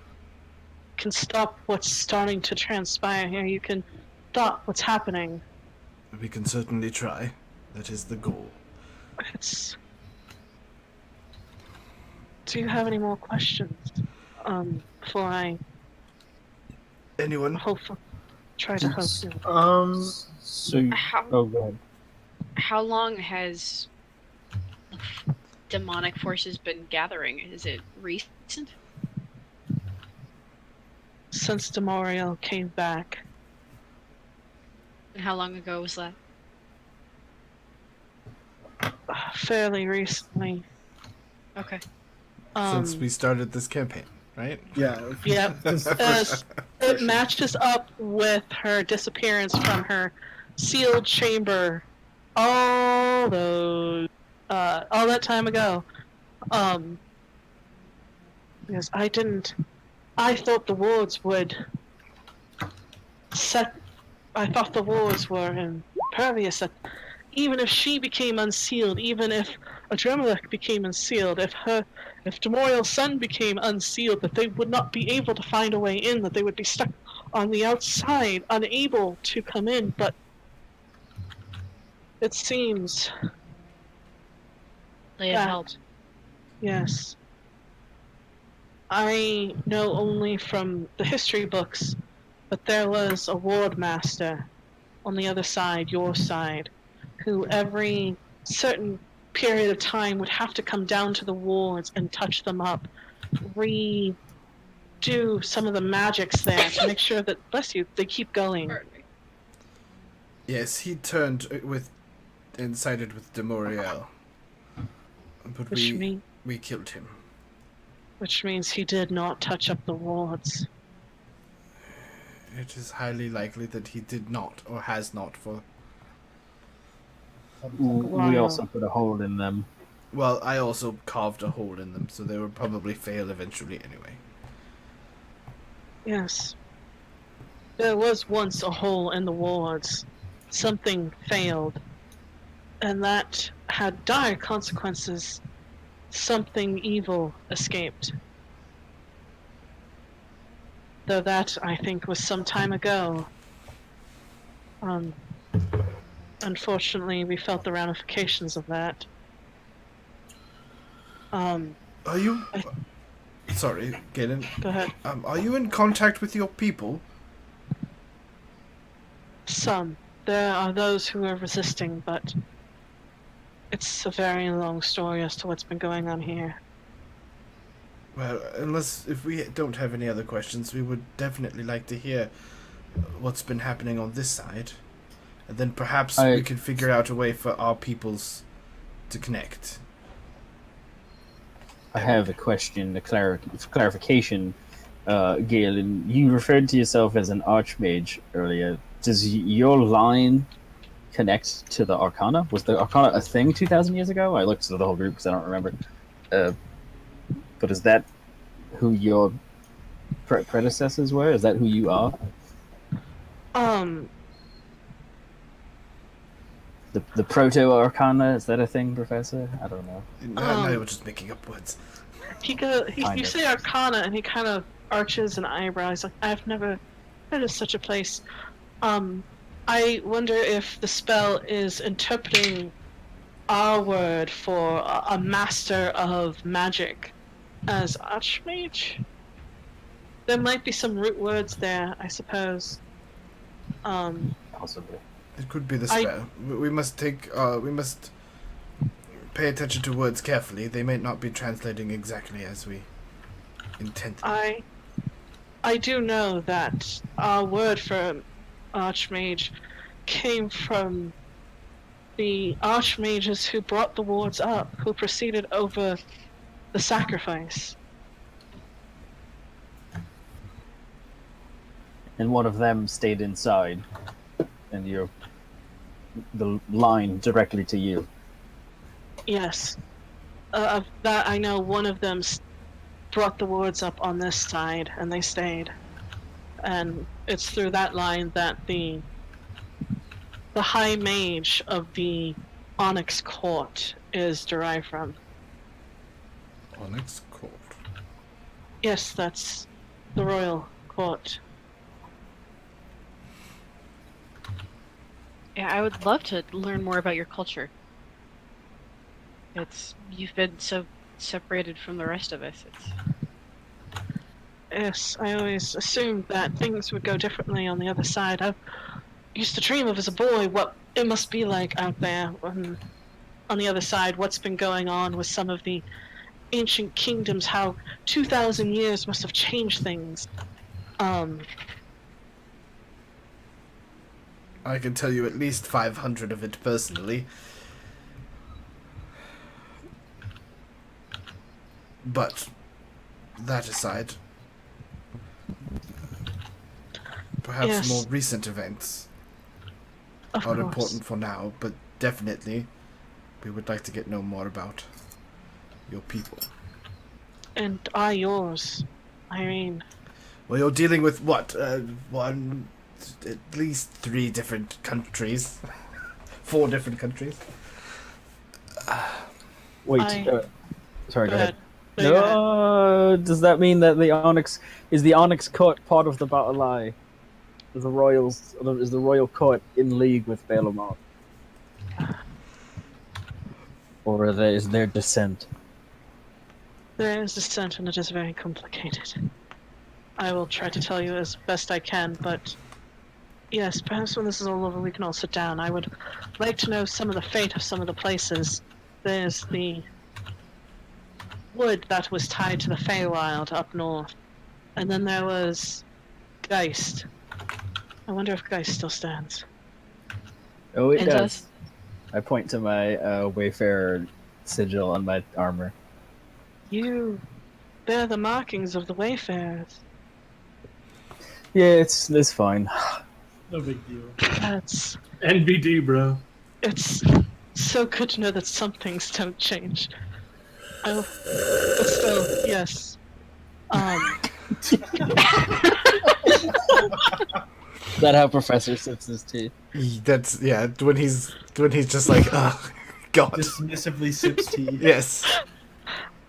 can stop what's starting to transpire here. You can stop what's happening. We can certainly try. That is the goal. It's... Do you have any more questions? Before I Anyone? hopefully try to help you. So, How oh, go ahead. how long has demonic forces been gathering? Is it recent? Since Demoriel came back, And how long ago was that? fairly recently. Okay. Since we started this campaign, right? Yeah. Yep. It matches up with her disappearance from her sealed chamber all that time ago. Because I thought the wards were impervious. That even if she became unsealed, even if Adremelech became unsealed, if Demoriel's son became unsealed, that they would not be able to find a way in, that they would be stuck on the outside, unable to come in, but it seems They have helped. yes. I know only from the history books, but there was a ward master on the other side, your side, who every certain period of time would have to come down to the wards and touch them up, redo some of the magics there to make sure that, bless you, they keep going. Pardon me. Yes, he turned and sided with Demoriel. But we killed him. Which means he did not touch up the wards. It is highly likely that he did not, or has not, for... We Wow. also put a hole in them. Well, I also carved a hole in them, so they would probably fail eventually anyway. Yes. There was once a hole in the wards. Something failed. And that had dire consequences. Something evil escaped. Though that, I think, was some time ago. Unfortunately, we felt the ramifications of that. Are you... I- Sorry, Galen. Go ahead. Are you in contact with your people? Some. There are those who are resisting, but it's a very long story as to what's been going on here. Well, if we don't have any other questions, we would definitely like to hear what's been happening on this side. And then perhaps we can figure out a way for our peoples to connect. I have a question, clarification. Galen, you referred to yourself as an archmage earlier. Does your line connect to the Arcana? Was the Arcana a thing 2,000 years ago? I looked at the whole group because I don't remember. But is that who your predecessors were? Is that who you are? The Proto-Arcana, is that a thing, Professor? I don't know. No, you were just making up words. You say Arcana, and he kind of arches an eyebrow. He's like, I've never heard of such a place. I wonder if the spell is interpreting our word for a master of magic as Archmage. There might be some root words there, I suppose. Possibly. It could be the spell. We must pay attention to words carefully. They may not be translating exactly as we intended. I do know that our word for Archmage came from the Archmages who brought the wards up, who proceeded over the sacrifice. And one of them stayed inside, and the line directly to you. Yes. Of that I know one of them brought the wards up on this side, and they stayed. And it's through that line that the High Mage of the Onyx Court is derived from. Onyx Court. Yes, that's the Royal Court. Yeah, I would love to learn more about your culture. You've been so separated from the rest of us. Yes, I always assumed that things would go differently on the other side. I used to dream of as a boy what it must be like out there on the other side, what's been going on with some of the ancient kingdoms, how 2,000 years must have changed things. I can tell you at least 500 of it personally. But that aside, perhaps Yes. more recent events Of are course. important for now, but definitely we would like to get know more about your people. And are yours, Irene. Well, you're dealing with what? At least 3 different countries. 4 different countries. Wait, I- sorry, go ahead. No, you go ahead. No, does that mean that the Onyx Court part of the Battle Eye? Is the Royal Court in league with Balamont? Or is there dissent? There is dissent, and it is very complicated. I will try to tell you as best I can, but yes, perhaps when this is all over we can all sit down. I would like to know some of the fate of some of the places. There's the wood that was tied to the Feywild up north, and then there was Geist. I wonder if Geist still stands. Oh, it It does. does. I point to my Wayfarer sigil on my armor. You bear the markings of the Wayfarers. Yeah, it's fine. No big deal. That's NBD, bro. it's so good to know that some things don't change. Oh, but still, yes. Is that how Professor sips his tea? That's yeah. When he's just like, oh, God. Dismissively sips tea. Yes.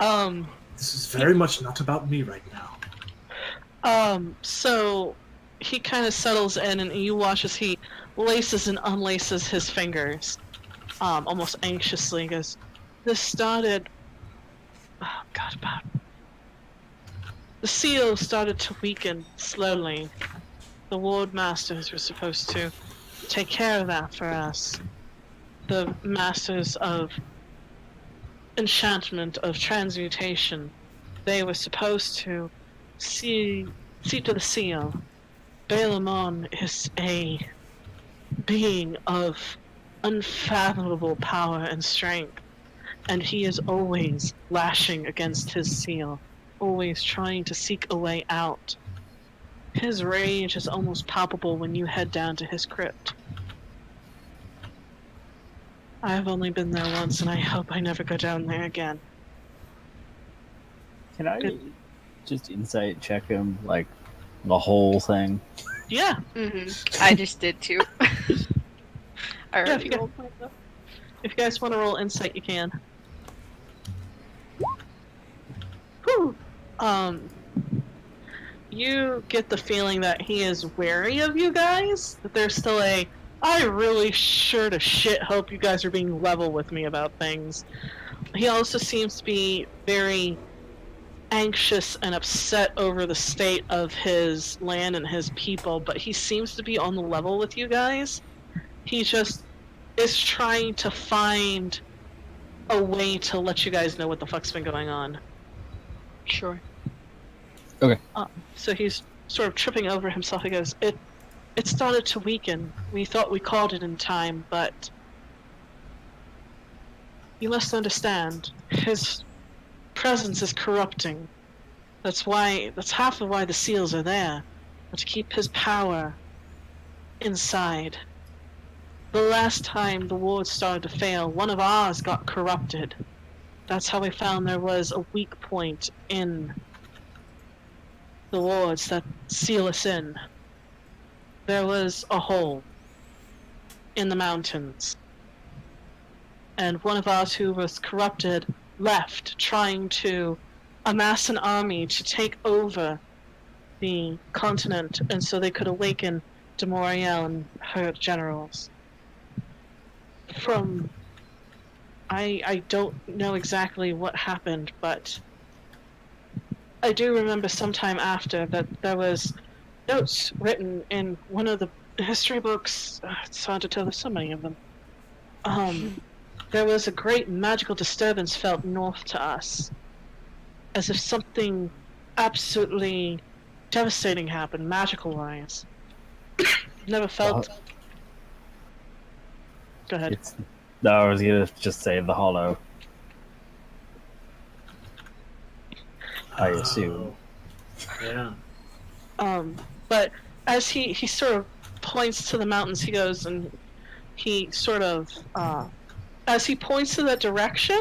This is very much not about me right now. So he kind of settles in, and you watch as he laces and unlaces his fingers, almost anxiously. He goes, "This started. Oh God, about the seal started to weaken slowly. The ward masters were supposed to take care of that for us. The masters of enchantment, of transmutation. They were supposed to see to the seal. Balamon is a being of unfathomable power and strength, and he is always lashing against his seal, always trying to seek a way out. His rage is almost palpable when you head down to his crypt. I have only been there once, and I hope I never go down there again." Can I Good. just insight check him, like, the whole thing? Yeah, I just did too. I yeah. If already you, rolled. if you guys want to roll insight, you can. Whew. You get the feeling that he is wary of you guys. That there's still a, I really sure to shit hope you guys are being level with me about things. He also seems to be very anxious and upset over the state of his land and his people, but he seems to be on the level with you guys. He just is trying to find a way to let you guys know what the fuck's been going on. Sure. So he's sort of tripping over himself. He goes, It started to weaken. We thought we called it in time, but you must understand, his presence is corrupting. That's half of why the seals are there, to keep his power inside. The last time the wards started to fail, one of ours got corrupted. That's how we found there was a weak point in the wards that seal us in. There was a hole in the mountains. And one of us who was corrupted left, trying to amass an army to take over the continent, and so they could awaken Demoriel and her generals. I don't know exactly what happened, but I do remember sometime after that there was notes written in one of the history books. It's hard to tell, there's so many of them. There was a great magical disturbance felt north to us, as if something absolutely devastating happened, magical-wise. Never felt... Go ahead. No, I was gonna just say the Hollow. I assume. Yeah. But as he sort of points to the mountains, he goes and he sort of, as he points to that direction,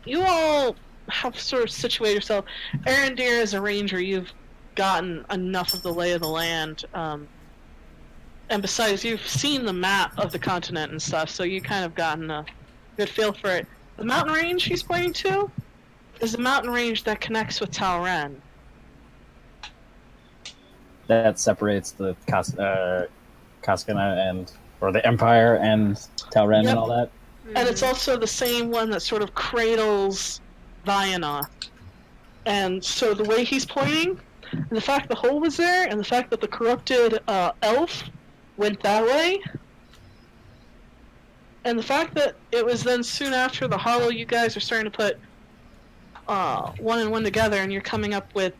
you all have sort of situated yourself. Arendir, as a ranger, you've gotten enough of the lay of the land, and besides, you've seen the map of the continent and stuff, so you kind of gotten a good feel for it. The mountain range he's pointing to is a mountain range that connects with Talren. That separates the Kaskana or the Empire and Talren Yep. and all that. And it's also the same one that sort of cradles Vianoth. And so the way he's pointing, and the fact the hole was there, and the fact that the corrupted elf went that way, and the fact that it was then soon after the Hollow, you guys are starting to put one and one together, and you're coming up with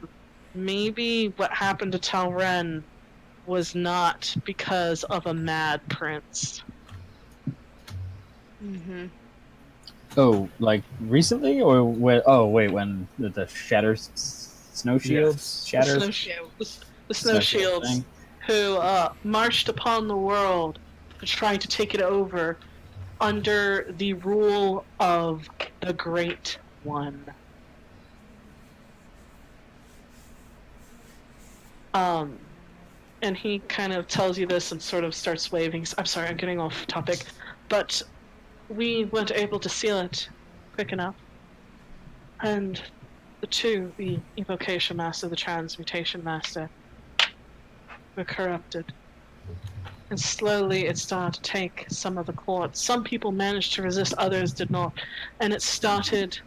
maybe what happened to Talren was not because of a mad prince. Oh, like recently, or when? Oh, wait, when the Shatter Snow Shields, The Shatters, snow, the snow shields. thing? who marched upon the world to try to take it over under the rule of the Great One. And he kind of tells you this and sort of starts waving. I'm sorry, I'm getting off topic, but we weren't able to seal it quick enough. And the Evocation Master, the Transmutation Master, were corrupted. And slowly it started to take some of the court. Some people managed to resist, others did not. And it started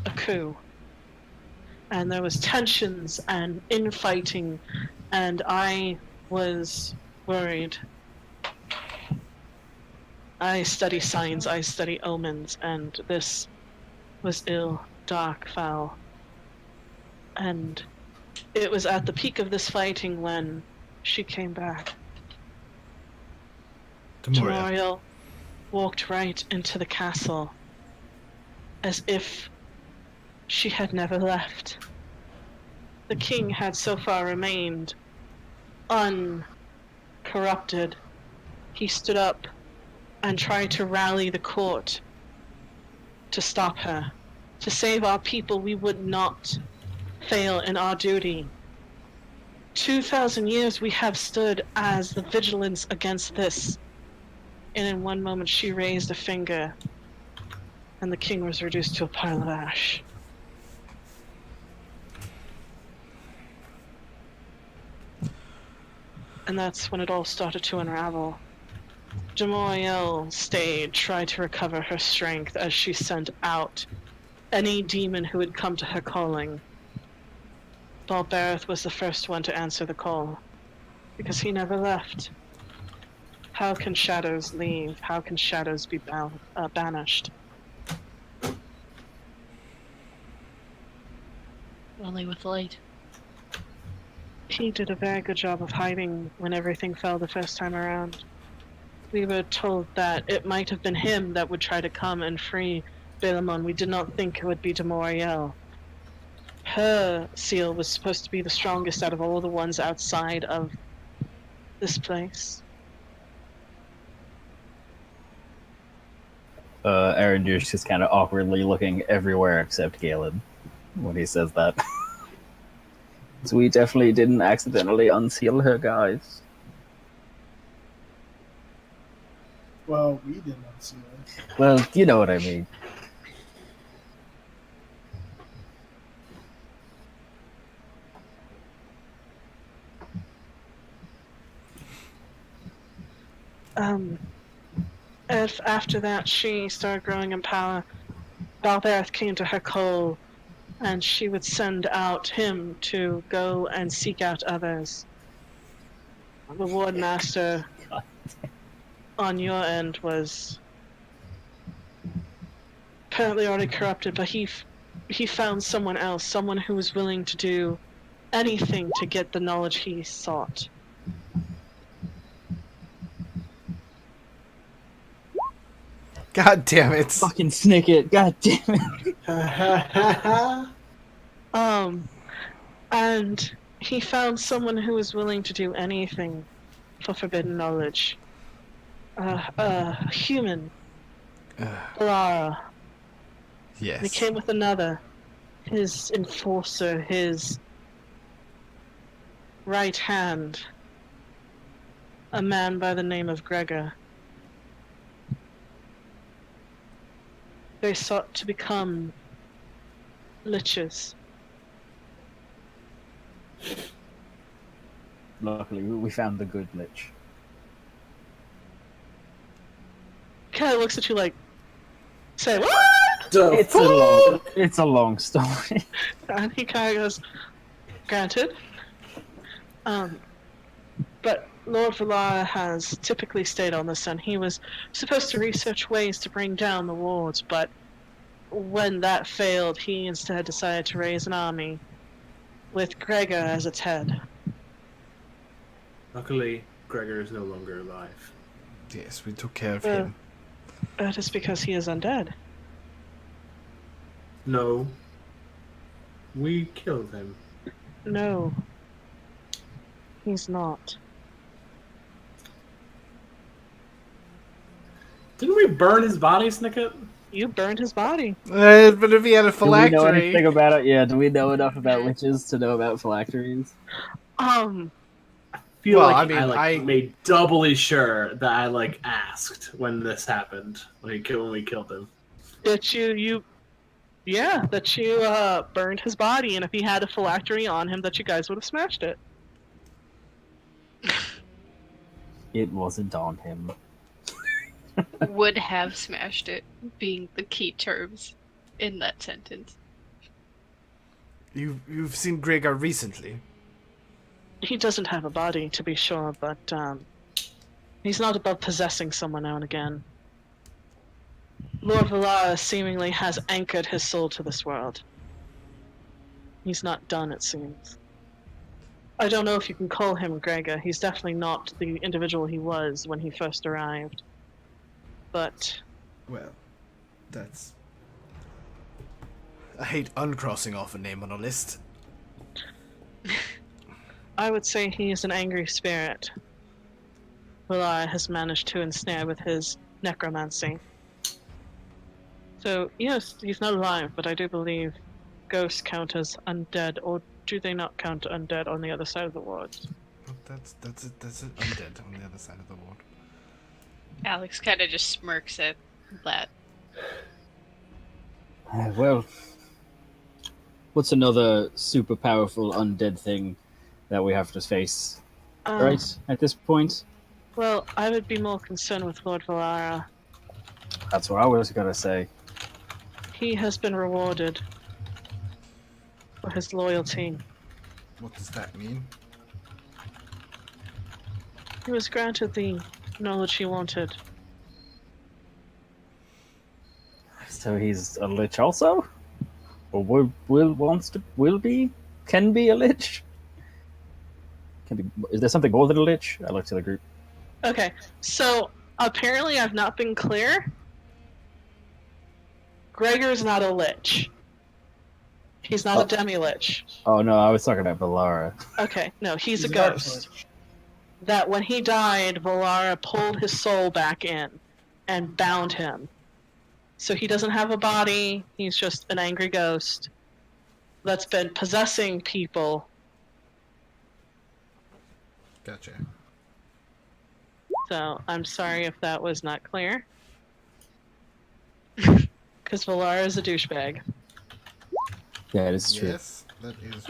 a coup. And there was tensions and infighting, and I was worried. I study signs, I study omens, and this was ill, dark, foul. And it was at the peak of this fighting when she came back. Tamoriel walked right into the castle as if she had never left. The king had so far remained uncorrupted. He stood up and tried to rally the court to stop her. To save our people, we would not fail in our duty. 2,000 years we have stood as the vigilance against this. And in one moment she raised a finger, and the king was reduced to a pile of ash. And that's when it all started to unravel. Demoriel stayed, tried to recover her strength as she sent out any demon who would come to her calling. Balbereth was the first one to answer the call, because he never left. How can shadows leave? How can shadows be banished? Only with light. He did a very good job of hiding when everything fell the first time around. We were told that it might have been him that would try to come and free Balamon. We did not think it would be Demoriel. Her seal was supposed to be the strongest out of all the ones outside of this place. Arandir's just kind of awkwardly looking everywhere except Galen when he says that. So we definitely didn't accidentally unseal her, guys. Well, we didn't see it. Well, you know what I mean. After that, she started growing in power. Balbereth came to her call, and she would send out him to go and seek out others. The Ward Master on your end was apparently already corrupted, but he found someone else, someone who was willing to do anything to get the knowledge he sought. God damn it. Fucking Snicket, god damn it. And he found someone who was willing to do anything for forbidden knowledge. A human. Lara. Yes. And he came with another. His enforcer, his right hand. A man by the name of Gregor. They sought to become liches. Luckily, we found the good lich. Kind of looks at you like, say what? It's a long story. And he kind of goes, granted. But Lord Valara has typically stayed on this, and he was supposed to research ways to bring down the wards, but when that failed, he instead decided to raise an army with Gregor as its head. Luckily, Gregor is no longer alive. Yes, we took care of him. That is because he is undead. No. We killed him. No. He's not. Didn't we burn his body, Snicket? You burned his body. But if he had a Do we know phylactery, anything about it? Yeah, do we know enough about witches to know about phylacteries? Feel Well, like I mean, I I- made doubly sure that I like asked when this happened, when we killed him. That you burned his body, and if he had a phylactery on him, that you guys would have smashed it. It wasn't on him. Would have smashed it, being the key terms in that sentence. you've seen Gregor recently. He doesn't have a body, to be sure, but he's not above possessing someone now and again. Lord Valara seemingly has anchored his soul to this world. He's not done, it seems. I don't know if you can call him Gregor. He's definitely not the individual he was when he first arrived. But Well, that's. I hate uncrossing off a name on a list. I would say he is an angry spirit. Valara has managed to ensnare with his necromancy. So, yes, he's not alive, but I do believe ghosts count as undead, or do they not count undead on the other side of the wards? That's it. That's it. Undead on the other side of the ward. Alex kind of just smirks at that. Well, what's another super powerful undead thing that we have to face? Right at this point, Well, I would be more concerned with Lord Valara. that's what I was gonna say. He has been rewarded for his loyalty. What does that mean? He was granted the knowledge he wanted. So he's a lich also, or can be a lich. Is there something more than a lich? I look to the group. Okay, so apparently I've not been clear. Gregor's not a lich. He's not a demi-lich. Oh no, I was talking about Valara. Okay, no, he's a an arch ghost. lich. That when he died, Valara pulled his soul back in and bound him. So he doesn't have a body, he's just an angry ghost that's been possessing people. Gotcha. So I'm sorry if that was not clear. Because Valara is a douchebag. Yeah, this is true. Yes, that is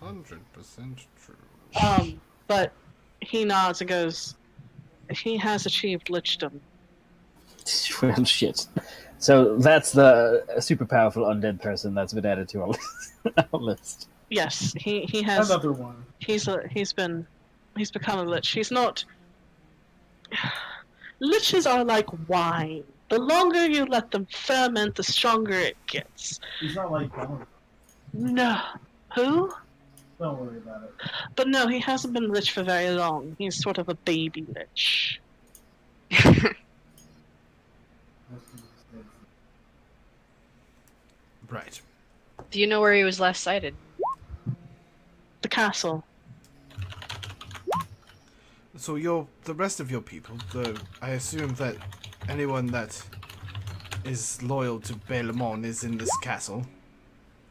100% true. But he nods and goes, he has achieved lichdom. Well, shit. So that's the super powerful undead person that's been added to our list. Our list. Yes, he has. Another one. He's become a lich. He's not. Liches are like wine. The longer you let them ferment, the stronger it gets. He's not like Bone. No. Who? Don't worry about it. But no, he hasn't been lich for very long. He's sort of a baby lich. Right. Do you know where he was last sighted? The castle. So the rest of your people, I assume that anyone that is loyal to Bailamon is in this castle.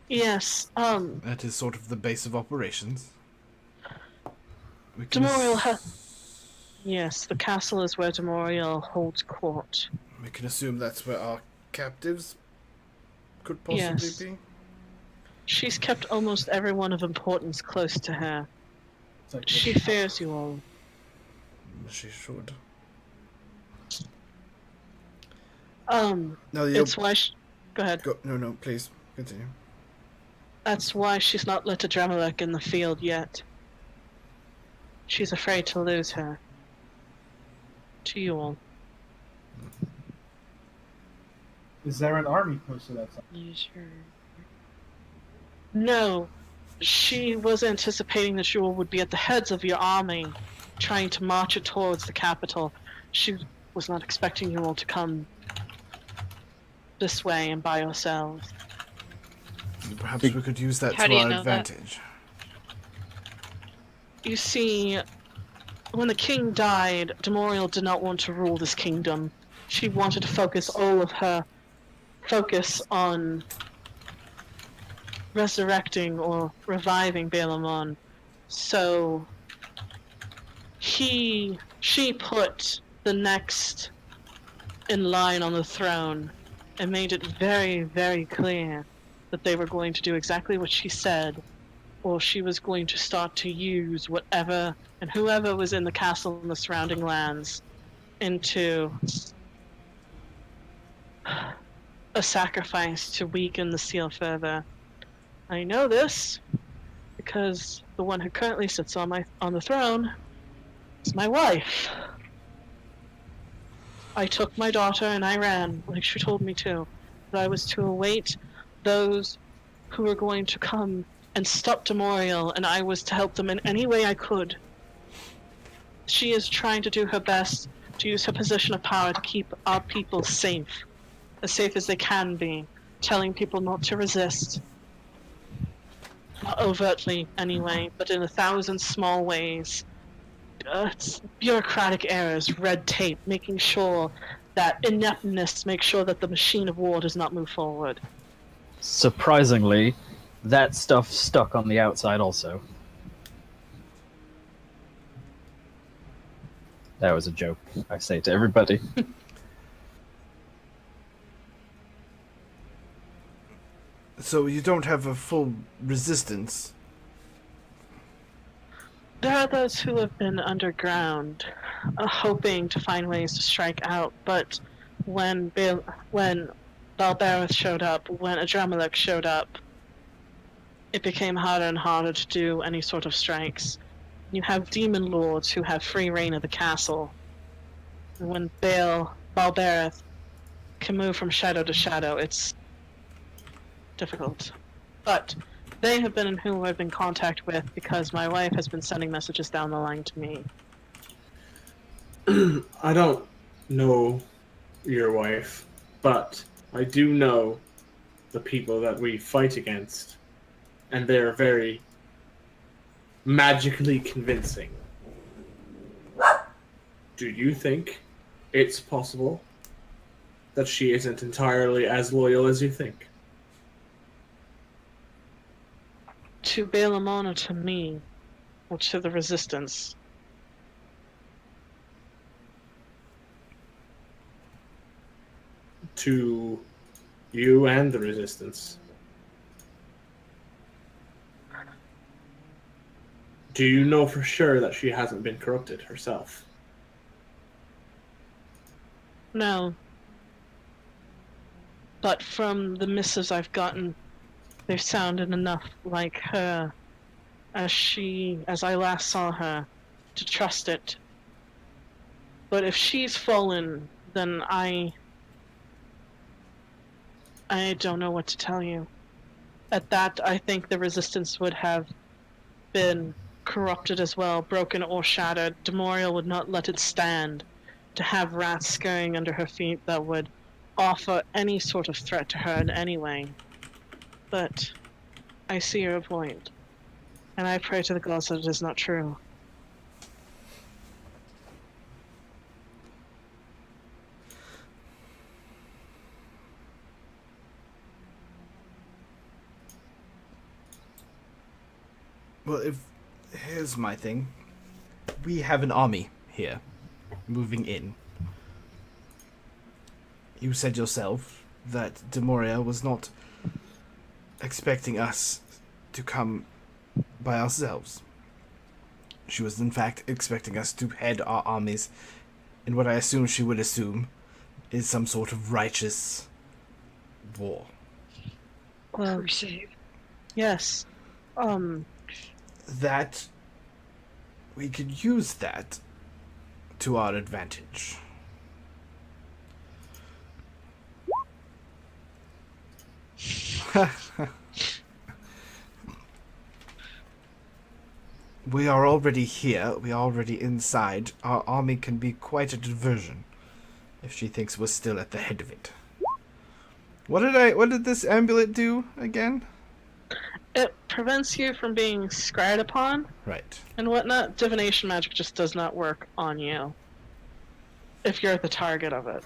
Yes, That is sort of the base of operations. We can Demorial ass- yes, the castle is where Demorial holds court. We can assume that's where our captives could possibly Yes. be. She's kept almost everyone of importance close to her. It's like She fears you all. She should. No, No, it's why go ahead. Go. No, please continue. That's why she's not let Adramelech in the field yet. She's afraid to lose her. To you all. Is there an army posted outside? Lose her. No, she was anticipating that you all would be at the heads of your army, trying to march it towards the capital. She was not expecting you all to come this way and by yourselves. Perhaps we could use that How to do you our know that? advantage. you see, when the king died, Demorial did not want to rule this kingdom. She wanted to focus all of her focus on resurrecting or reviving Balamon. So she put the next in line on the throne and made it very, very clear that they were going to do exactly what she said, or she was going to start to use whatever and whoever was in the castle and the surrounding lands into a sacrifice to weaken the seal further. I know this because the one who currently sits on the throne is my wife. I took my daughter and I ran, like she told me to. But I was to await those who were going to come and stop Demorial, and I was to help them in any way I could. She is trying to do her best to use her position of power to keep our people safe as they can be, telling people not to resist. Not overtly, anyway, but in 1,000 small ways. It's bureaucratic errors, red tape, making sure that ineptness makes sure that the machine of war does not move forward. Surprisingly, that stuff stuck on the outside also. That was a joke, I say to everybody. So you don't have a full resistance? There are those who have been underground, hoping to find ways to strike out, but when Balbareth showed up, when Adramelech showed up, it became harder and harder to do any sort of strikes. You have demon lords who have free reign of the castle. And when Balbareth can move from shadow to shadow, it's difficult. But they have been who I've been in contact with because my wife has been sending messages down the line to me. I don't know your wife, but I do know the people that we fight against, and they're very magically convincing. Do you think it's possible that she isn't entirely as loyal as you think? To Balamon or to me, or to the Resistance? To you and the Resistance. Do you know for sure that she hasn't been corrupted herself? No. But from the missives I've gotten, they've sounded enough like her, as I last saw her, to trust it. But if she's fallen, then I don't know what to tell you. At that, I think the Resistance would have been corrupted as well, broken or shattered. Demorial would not let it stand to have rats scurrying under her feet that would offer any sort of threat to her in any way. But I see your point, and I pray to the gods that it is not true. Well, here's my thing. We have an army here, moving in. You said yourself that Demorial was not expecting us to come by ourselves. She was in fact expecting us to head our armies in what I assume she would assume is some sort of righteous war. Well, Crusade. yes. That we could use that to our advantage. We are already here. We are already inside. Our army can be quite a diversion if she thinks we're still at the head of it. What did this amulet do again? it prevents you from being scryed upon Right. and whatnot. Divination magic just does not work on you if you're the target of it.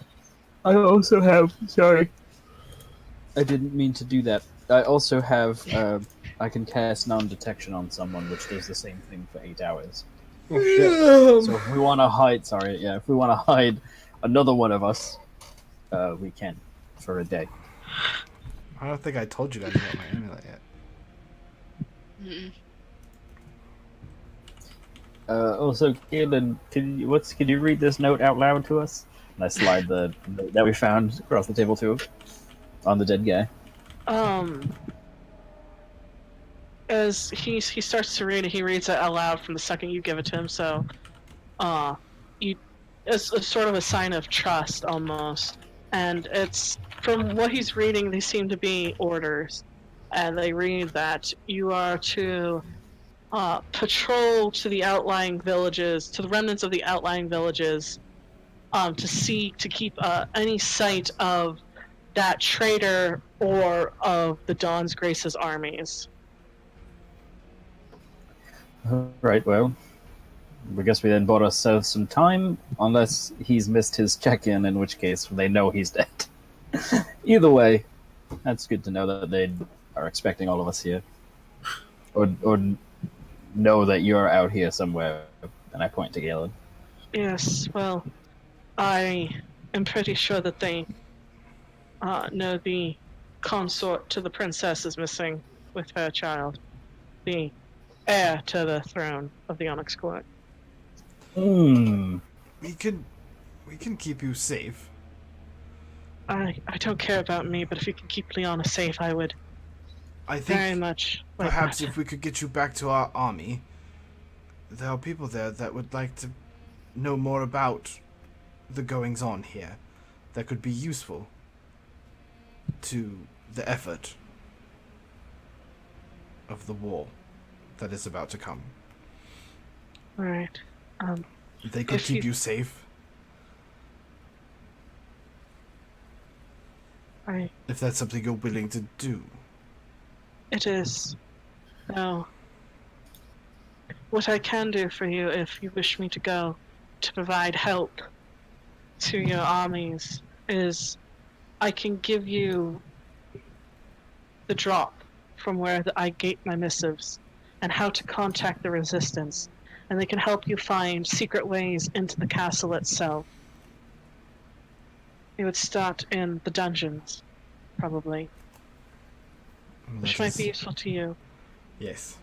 I also have. Sorry. I didn't mean to do that. I also have. I can cast non-detection on someone, which does the same thing for 8 hours. So if we want to hide, if we want to hide another one of us, we can for a day. I don't think I told you guys about my amulet yet. Mm-mm. Also, Galen, can you read this note out loud to us? And I slide the note that we found across the table to him on the dead guy. As he starts to read it, he reads it out loud from the second you give it to him. So, it's a sort of a sign of trust almost. And it's from what he's reading, they seem to be orders, and they read that you are to patrol to the outlying villages, to the remnants of the outlying villages, to keep any sight of that traitor or of the Dawn's Grace's armies. Right, well, I guess we then bought ourselves some time, unless he's missed his check-in, in which case they know he's dead. Either way, that's good to know that they are expecting all of us here. Or know that you're out here somewhere, and I point to Galen. Yes, well, I am pretty sure that they know the consort to the princess is missing with her child. The heir to the throne of the Onyx Court. Hmm. We can keep you safe. I don't care about me, but if you can keep Liana safe, I would I very think much like perhaps that. if we could get you back to our army, there are people there that would like to know more about the goings on here that could be useful to the effort of the war that is about to come. Right. They could If keep you- you safe if that's something you're willing to do. It is. Now, what I can do for you, if you wish me to go to provide help to your armies, is I can give you the drop from where I gate my missives and how to contact the resistance, and they can help you find secret ways into the castle itself. It would start in the dungeons, probably, which That might is- be useful to you. Yes.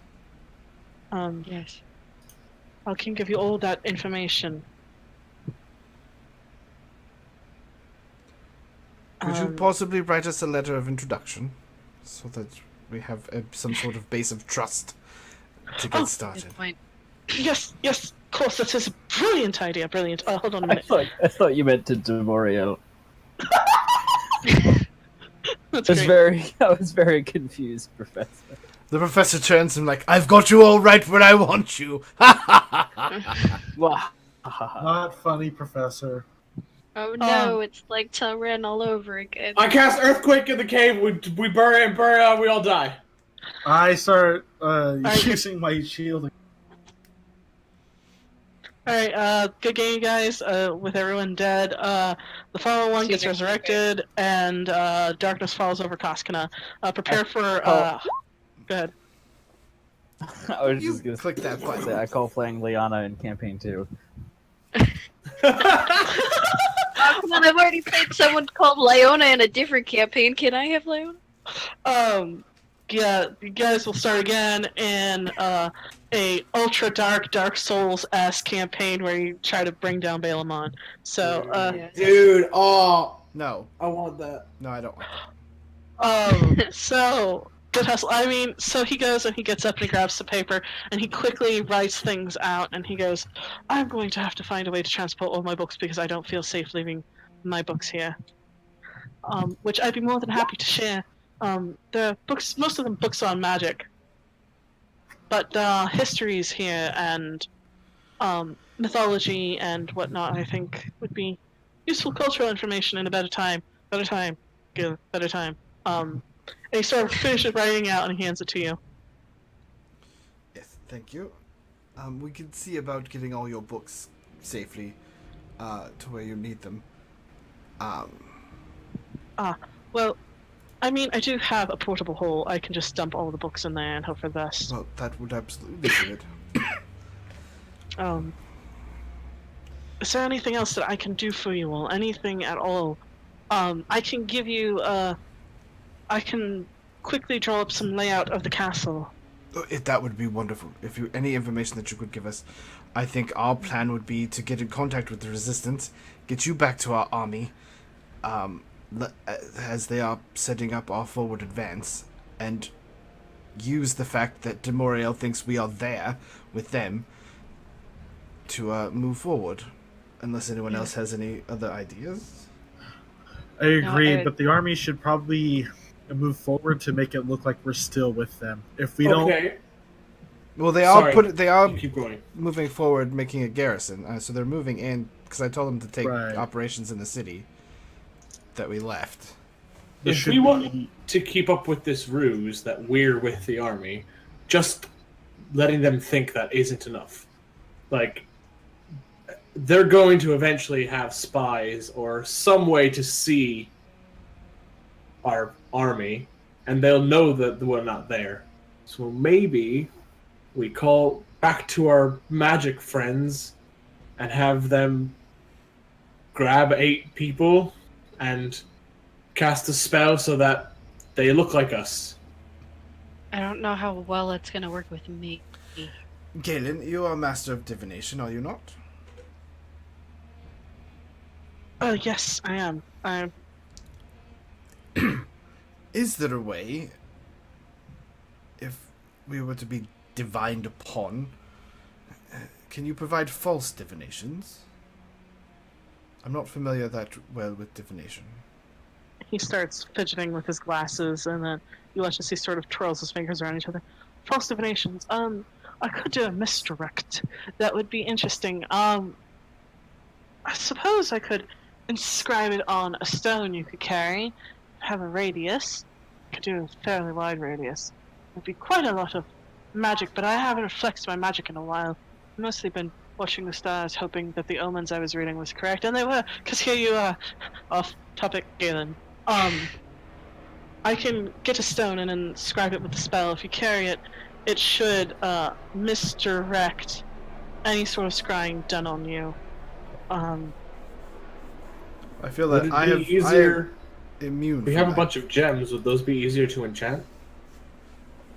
Yes. I can give you all that information. Could you Um, possibly write us a letter of introduction so that we have some sort of base of trust to get Oh, started? Good point. Yes, of course, that is a brilliant idea, brilliant. Hold on a I minute. thought you meant to Demoriel. That's I was very confused, Professor. The professor turns and like, I've got you all right where I want you. Wah. Not funny, Professor. Oh no, it's like Telren all over again. I cast Earthquake in the cave. We bury out. We all die. I start Alright. using my shield. Alright, good game, guys. With everyone dead, the fallen one gets Super. resurrected, and darkness falls over Koskina. Prepare for. Go ahead. I was You just gonna click that button. say I call playing Liana in campaign 2. Oh, come on, I've already played someone called Leona in a different campaign. Can I have Leona? Yeah, you guys will start again in a ultra Dark Souls-esque campaign where you try to bring down Balamon. So, Yeah. Dude, oh, No, I want that. no, I don't want that. So good hustle. I mean, so he goes and he gets up and he grabs the paper and he quickly writes things out and he goes, I'm going to have to find a way to transport all my books because I don't feel safe leaving my books here. Which I'd be more than happy to share. The books, most of them books on magic, but histories here and mythology and whatnot, I think would be useful cultural information in a better time. And he sort of finishes writing out and he hands it to you. Thank you. We can see about getting all your books safely to where you need them. Well, I mean, I do have a portable hole. I can just dump all the books in there and hope for the best. Well, that would absolutely do it. Is there anything else that I can do for you all? Anything at all? I can give you, I can quickly draw up some layout of the castle. That would be wonderful. If you any information that you could give us, I think our plan would be to get in contact with the Resistance, get you back to our army, as they are setting up our forward advance, and use the fact that Demoriel thinks we are there with them to move forward. Unless anyone else has any other ideas. I agree, I- but the army should probably move forward to make it look like we're still with them. If we don't, Okay. Well, they Sorry. are You keep going. moving forward, making a garrison. So they're moving in because I told them to take Right. operations in the city that we left. there If should we want be- to keep up with this ruse that we're with the army, just letting them think that isn't enough. Like, they're going to eventually have spies or some way to see our army, and they'll know that we're not there. So maybe we call back to our magic friends and have them grab 8 people and cast a spell so that they look like us. I don't know how well it's gonna work with me. Galen, you are master of divination, are you not? Yes, I am. Is there a way, if we were to be divined upon, can you provide false divinations? I'm not familiar that well with divination. He starts fidgeting with his glasses, and then you watch as he sort of twirls his fingers around each other. False divinations. I could do a misdirect. That would be interesting. I suppose I could inscribe it on a stone you could carry, have a radius. I could do a fairly wide radius. It'd be quite a lot of magic, but I haven't flexed my magic in a while. I've mostly been watching the stars, hoping that the omens I was reading was correct, and they were. Because here you are, off topic, Galen. I can get a stone and inscribe it with the spell. If you carry it, it should misdirect any sort of scrying done on you. I feel Would that it I be have easier? immune. We from have a that. bunch of gems. Would those be easier to enchant?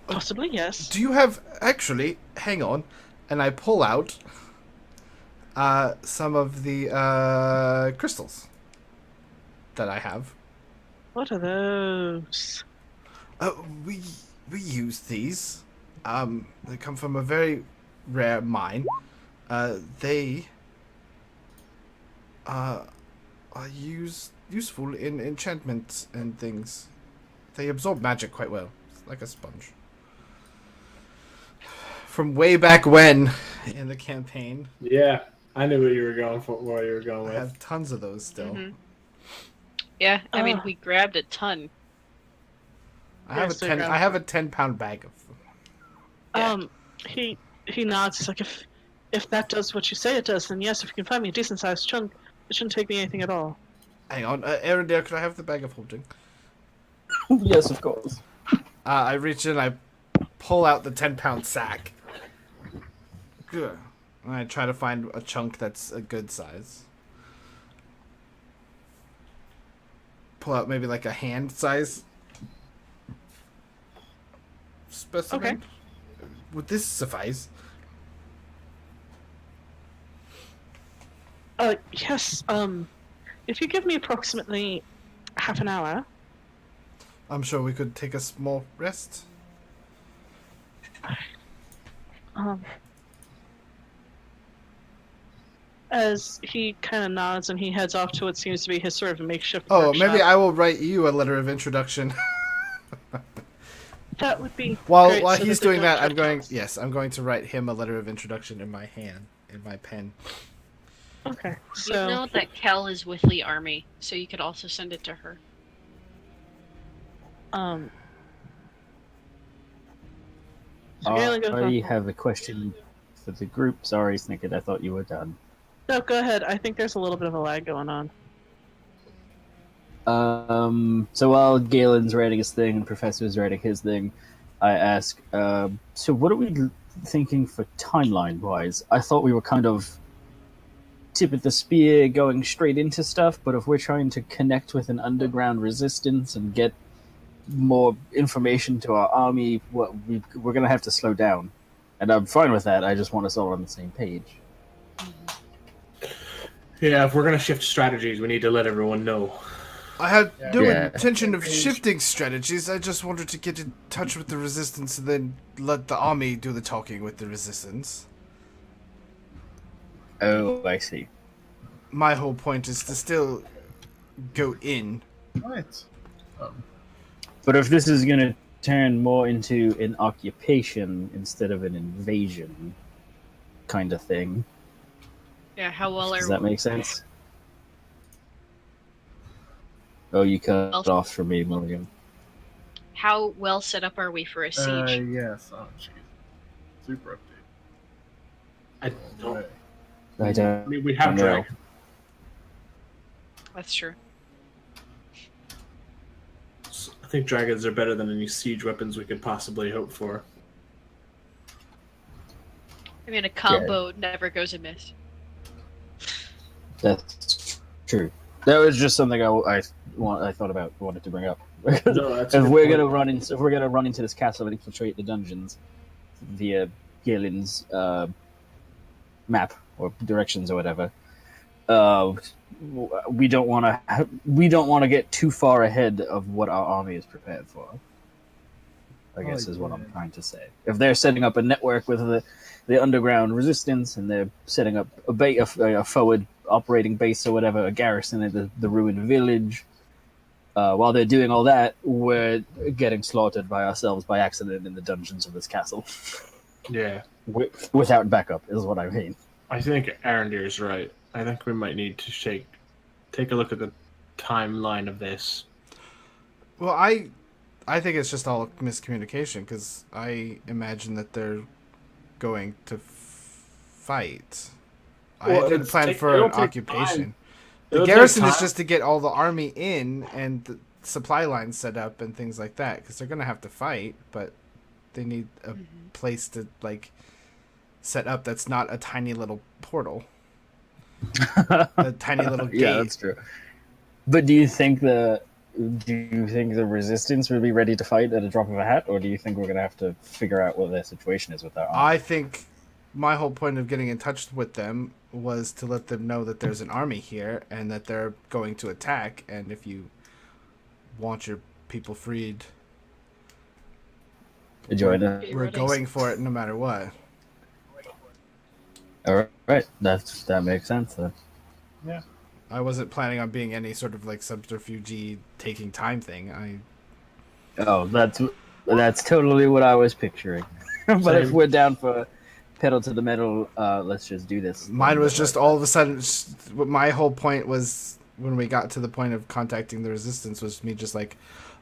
Possibly, yes. Do you have actually? Hang on, and I pull out some of the crystals that I have. What are those? We use these. They come from a very rare mine. They are useful in enchantments and things. They absorb magic quite well. It's like a sponge. From way back when in the campaign, Yeah, I knew what you were going for. What you were going I with. have tons of those still. Mhm. Yeah, I mean, Ah. we grabbed a ton. I have Yes, a I 10. grabbed I have a 10-pound bag of them. Yeah. He nods. He's like, if that does what you say it does, then yes. If you can find me a decent sized chunk, it shouldn't take me anything at all. Hang on, Erendale, could I have the bag of holding? Yes, of course. I reach in, I pull out the 10-pound sack. Good. And I try to find a chunk that's a good size. Pull out maybe like a hand size specimen. Okay. Would this suffice? Yes. If you give me approximately half an hour, I'm sure we could take a small rest. as he kind of nods and he heads off to what seems to be his sort of makeshift Oh, workshop. maybe I will write you a letter of introduction. That would be While great, so he's that they doing don't that, I'm get going. lost. Yes, I'm going to write him a letter of introduction in my hand, in my pen. Okay, You so know that Kel is with the army, so you could also send it to her. So Galen goes I on. have a question for the group. Sorry, Snicket, I thought you were done. No, go ahead. I think there's a little bit of a lag going on. So while Galen's writing his thing and Professor's writing his thing, I ask, so what are we thinking for timeline-wise? I thought we were kind of tip of the spear going straight into stuff, but if we're trying to connect with an underground resistance and get more information to our army, we're going to have to slow down. And I'm fine with that, I just want us all on the same page. Yeah, if we're gonna shift strategies, we need to let everyone know. I had no Yeah. intention of shifting strategies. I just wanted to get in touch with the resistance and then let the army do the talking with the resistance. Oh, I see. My whole point is to still go in. Right. But if this is going to turn more into an occupation instead of an invasion kind of thing, Yeah, how well does are that make sense? Oh, you cut Well- off for me, Mulligan. how well set up are we for a siege? Yes. Oh, jeez. Super update. I don't. Right. I I don't mean, we have know. dragons. That's true. I think dragons are better than any siege weapons we could possibly hope for. I mean, a combo never goes amiss. That's true. That was just something I wanted to bring up. No, that's a if good we're point. gonna run into this castle and infiltrate the dungeons via Galen's map or directions or whatever, we don't want to get too far ahead of what our army is prepared for. I guess is what I'm trying to say. If they're setting up a network with the underground resistance and they're setting up a forward operating base or whatever, a garrison at the ruined village. While they're doing all that, we're getting slaughtered by ourselves by accident in the dungeons of this castle. Yeah, Without backup, is what I mean. I think Arendir's right. I think we might need to take a look at the timeline of this. Well, I think it's just all miscommunication because I imagine that they're going to fight. Well, I didn't plan for it'll an take occupation. time. The It'll take garrison is time. just to get all the army in and the supply lines set up and things like that because they're going to have to fight, but they need a place to like set up that's not a tiny little portal. A tiny little gate. Yeah, that's true. But do you think the resistance would be ready to fight at a drop of a hat, or do you think we're gonna have to figure out what their situation is with their army? I think my whole point of getting in touch with them was to let them know that there's an army here and that they're going to attack, and if you want your people freed, Join it. we're going for it no matter what. All right, that makes sense. Then. I wasn't planning on being any sort of like subterfuge taking time thing. Oh, that's totally what I was picturing. But if we're down for pedal to the metal, let's just do this. Mine was just all of a sudden. My whole point was when we got to the point of contacting the resistance was me just like,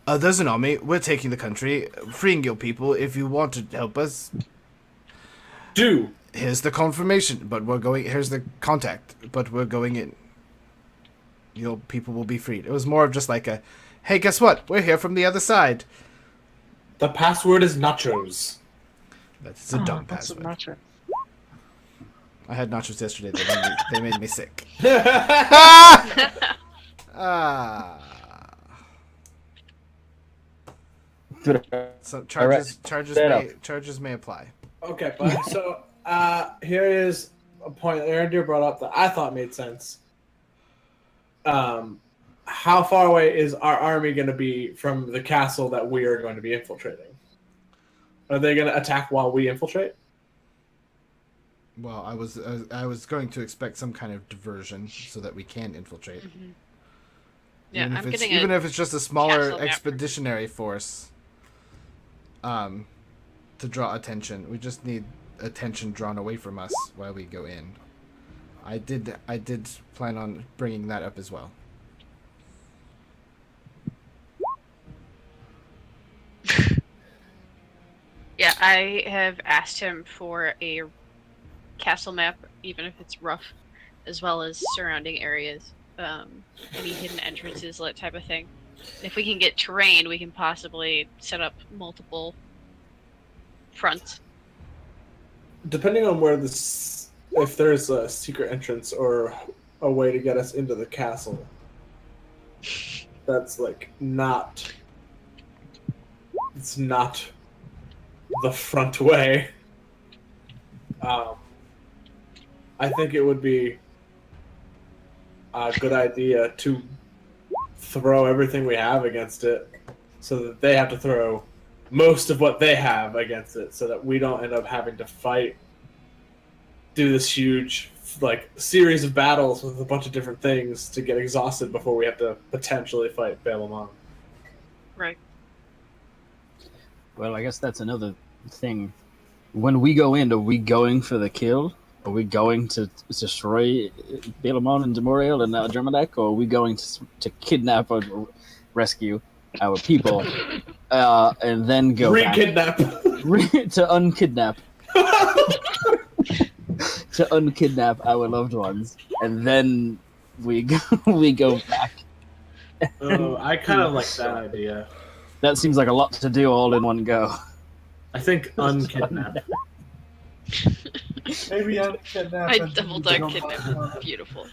there's an army. We're taking the country, freeing your people. If you want to help us, here's the confirmation. But we're going. Here's the contact. But we're going in. Your people will be freed. It was more of just like a, hey, guess what? We're here from the other side. The password is nachos. That's a dumb That's password. not true. I had nachos yesterday. They made me sick. Ah. So charges may apply. Okay, but so here is a point that Arendir brought up that I thought made sense. How far away is our army going to be from the castle that we are going to be infiltrating? Are they going to attack while we infiltrate? Well, I was going to expect some kind of diversion so that we can infiltrate. Mm-hmm. Yeah, Even I'm if it's, getting even if it's just a smaller castle map. expeditionary force. To draw attention, we just need attention drawn away from us while we go in. I did plan on bringing that up as well. Yeah, I have asked him for a castle map, even if it's rough, as well as surrounding areas, any hidden entrances, that type of thing. If we can get terrain, we can possibly set up multiple fronts. Depending on where this, if there's a secret entrance or a way to get us into the castle, that's like not. It's not the front way. I think it would be a good idea to throw everything we have against it, so that they have to throw most of what they have against it, so that we don't end up having to do this huge like series of battles with a bunch of different things to get exhausted before we have to potentially fight Balamon. Right. Well, I guess that's another thing. When we go in, are we going for the kill? Are we going to destroy Balamon and Demoriel and Andromedek, or are we going to kidnap or rescue our people and then go back Re-kidnap. to unkidnap to unkidnap our loved ones, and then we go back? Oh, I kind of like that idea. That seems like a lot to do all in one go. I think unkidnap. Maybe I kidnap. I double dog kidnap. Beautiful.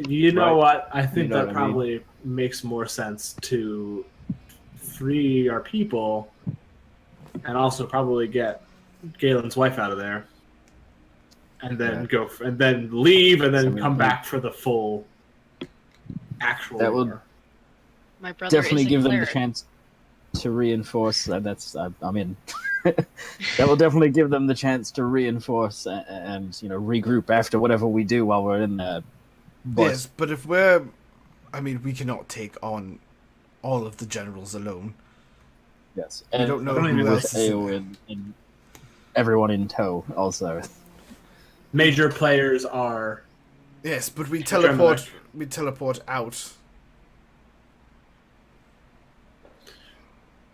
You know Right. what? I think You know that what I mean. probably makes more sense to free our people, and also probably get Galen's wife out of there, and then and then leave, and then So come we- back for the full actual. That would- war. My brother Definitely is a give them the cleric. chance to reinforce. I'm in. That will definitely give them the chance to reinforce and regroup after whatever we do while we're in there. But Yes, but if we cannot take on all of the generals alone. yes, We and don't know who with else is in AO there. and everyone in tow also. Major players are Yes, but we Andromedek. teleport out.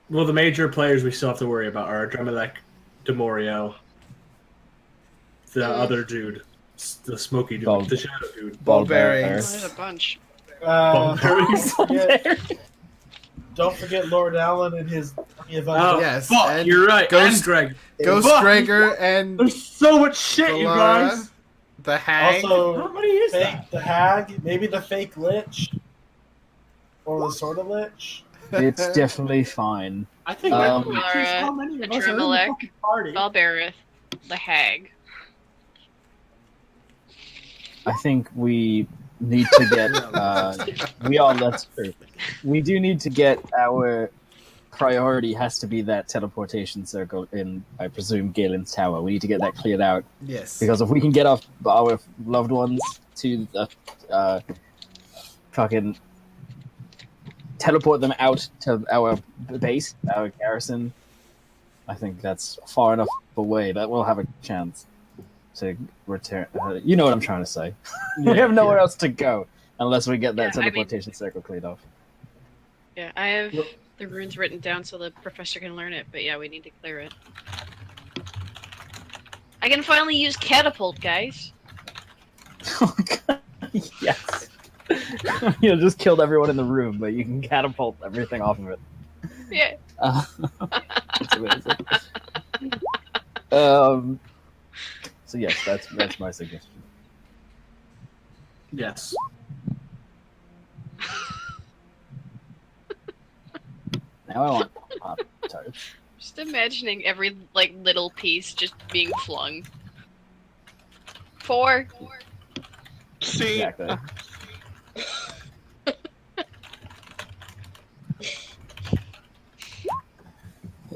well. The major players we still have to worry about are Andromedek, Demoriel, the other dude, the smoky dude, Ball- the shadow dude. Ball Ball bearers. bearings. There's a bunch. Bearings. yeah, don't forget Lord Allen and his army of Oh, Yes, fuck, and you're right. Ghost- and Greg. Ghost Fuck. Gregor and There's so much shit, you Valara, guys. the Hag. How Also, many is fake that? the hag, maybe the fake lich, or the sort of lich. It's definitely fine. I think Um, that matters how many of us are in the Adremalek, fucking party. Balberith, the Hag. I think we need to get. That's true. We do need to get our priority has to be that teleportation circle in, I presume, Galen's tower. We need to get that cleared out Yes. because if we can get our loved ones to the fucking teleport them out to our base, our garrison, I think that's far enough away that we'll have a chance to return. You know what I'm trying to say. We have nowhere else to go unless we get that Yeah, I mean- teleportation circle cleared off. Yeah, I have the runes written down so the professor can learn it, but yeah, we need to clear it. I can finally use catapult, guys. Yes. You just killed everyone in the room, but you can catapult everything off of it. Yeah. That's amazing. So yes, that's my suggestion. Yes. Now I want Pop Tarts. Just imagining every little piece just being flung. 4. See, Exactly.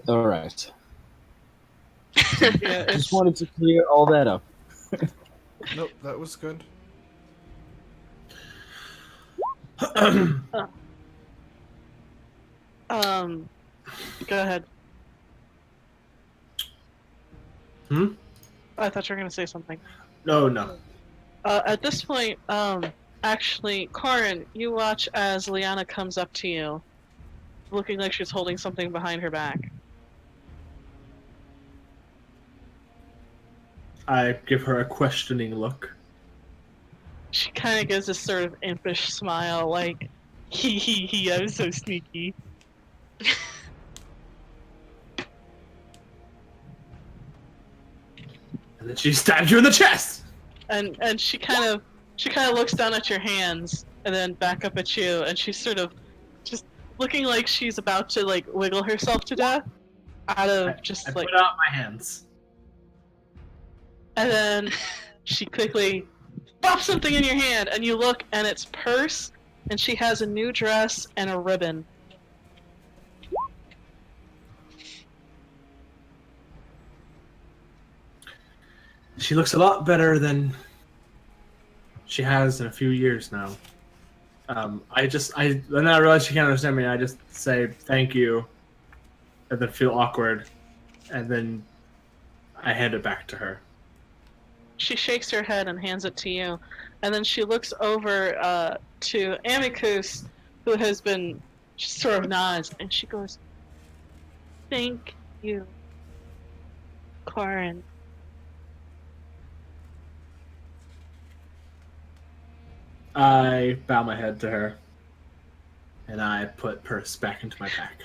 All right. yeah, it's, Just wanted to clear all that up. Nope, that was good. go ahead. Hmm? I thought you were gonna say something. No. At this point, actually, Corin, you watch as Liana comes up to you, looking like she's holding something behind her back. I give her a questioning look. She kind of gives this sort of impish smile, like, hee, I'm so sneaky. And then she stabs you in the chest! And she kind of looks down at your hands and then back up at you, and she's sort of just looking like she's about to like wiggle herself to death out of just I like. put out my hands. And then she quickly pops something in your hand, and you look, and it's purse, and she has a new dress and a ribbon. She looks a lot better than she has in a few years now. Then I realize she can't understand me. I just say thank you, and then feel awkward, and then I hand it back to her. She shakes her head and hands it to you, and then she looks over to Amicus, who has been just sort of nods, and she goes, "Thank you, Corin." I bow my head to her, and I put purse back into my pack.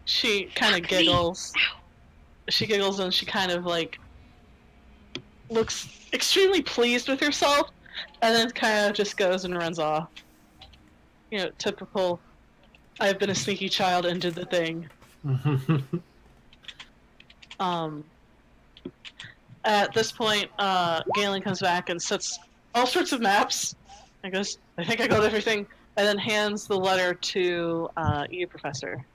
She kind of giggles. She giggles and she kind of like looks extremely pleased with herself, and then kind of just goes and runs off. You know, typical. I've been a sneaky child and did the thing. At this point, Galen comes back and sets all sorts of maps. I goes, I think I got everything, and then hands the letter to you, Professor.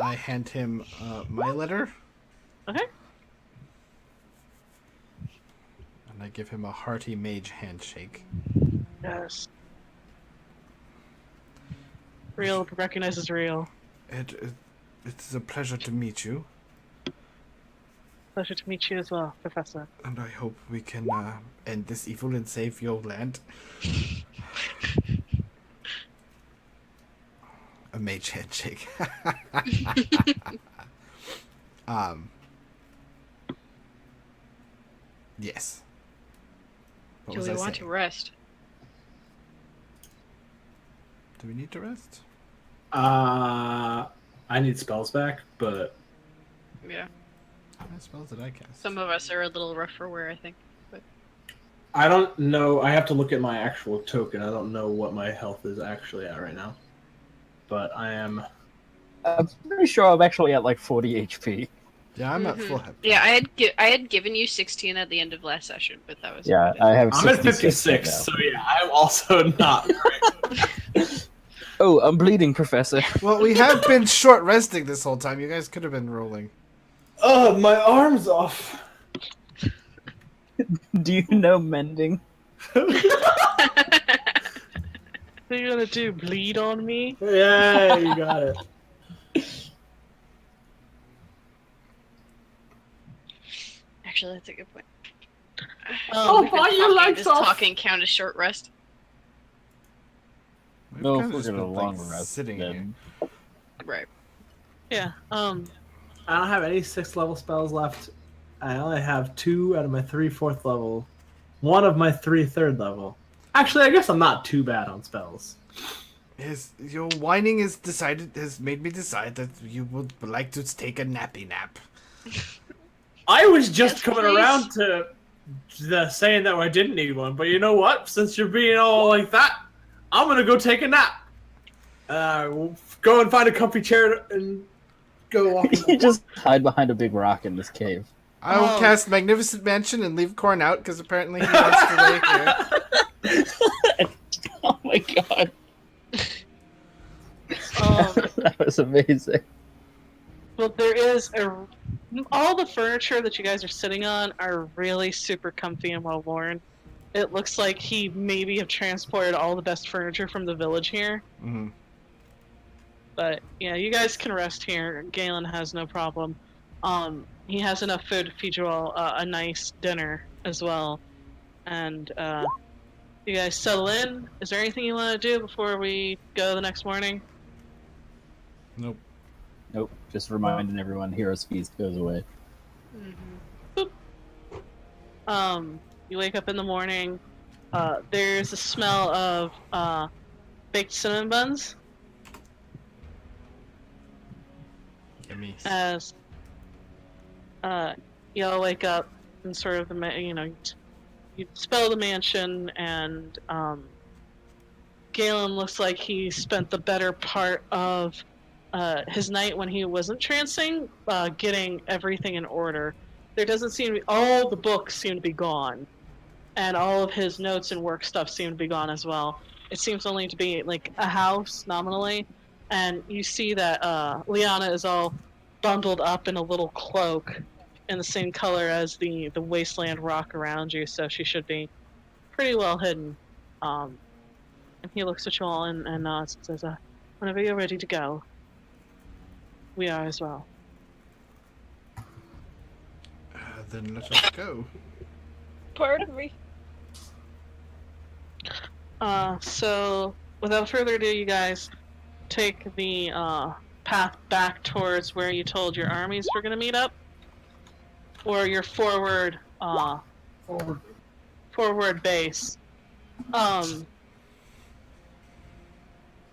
I hand him my letter. Okay. And I give him a hearty mage handshake. Yes. Real recognizes real. It's a pleasure to meet you, Pleasure to meet you as well, Professor. and I hope we can end this evil and save your land. A mage handshake. Yes. What Do was we I want to saying? rest? Do we need to rest? I need spells back, but Yeah. How many spells did I cast? Some of us are a little rough for wear, I think. I don't know. I have to look at my actual token. I don't know what my health is actually at right now. But I am. I'm pretty sure I'm actually at like 40 HP. Yeah, I'm at full hit. Yeah, I had given you 16 at the end of last session, but that was Yeah, about it. I have. I'm at 66 right 56, now. so yeah, I'm also not great. Oh, I'm bleeding, Professor. Well, we have been short resting this whole time. You guys could have been rolling. Oh, my arm's off. Do you know mending? What are you gonna do? Bleed on me? Yeah, you got it. Actually, that's a good point. Oh, We've been bite your talking, legs does off. talking count as short rest? We've No, kinda if we're just gonna been, long like, rest, sitting then Right. Yeah. I don't have any 6th level spells left. I only have 2 out of my 3 4th level. 1 of my 3 3rd level. Actually, I guess I'm not too bad on spells. Your whining has made me decide that you would like to take a nappy nap. I was just Yes, coming please. around to the saying that I didn't need one, but you know what? Since you're being all like that, I'm gonna go take a nap. We'll go and find a comfy chair and go walk. you just hide behind a big rock in this cave. I will Oh. cast Magnificent Mansion and leave Korn out because apparently he wants to lay here. Oh my god, Um, that was amazing. well, there is all the furniture that you guys are sitting on are really super comfy and well worn. It looks like he maybe have transported all the best furniture from the village here. Mhm. But yeah, you guys can rest here. Galen has no problem. He has enough food to feed you all a nice dinner as well. And you guys settle in. Is there anything you want to do before we go the next morning? Nope. Nope, just reminding everyone Hero's Feast goes away. You wake up in the morning. There's a smell of baked cinnamon buns Yummy. as you all wake up and sort of you spell the mansion, and Galen looks like he spent the better part of his night when he wasn't trancing, getting everything in order. There doesn't seem to be, all the books seem to be gone, and all of his notes and work stuff seem to be gone as well. It seems only to be like a house nominally, and you see that Liana is all bundled up in a little cloak in the same color as the wasteland rock around you, so she should be pretty well hidden. And he looks at you all and nods and says, whenever you're ready to go, we are as well. Then let us go. Pardon me. So, without further ado, you guys take the path back towards where you told your armies were going to meet up, or your forward base. And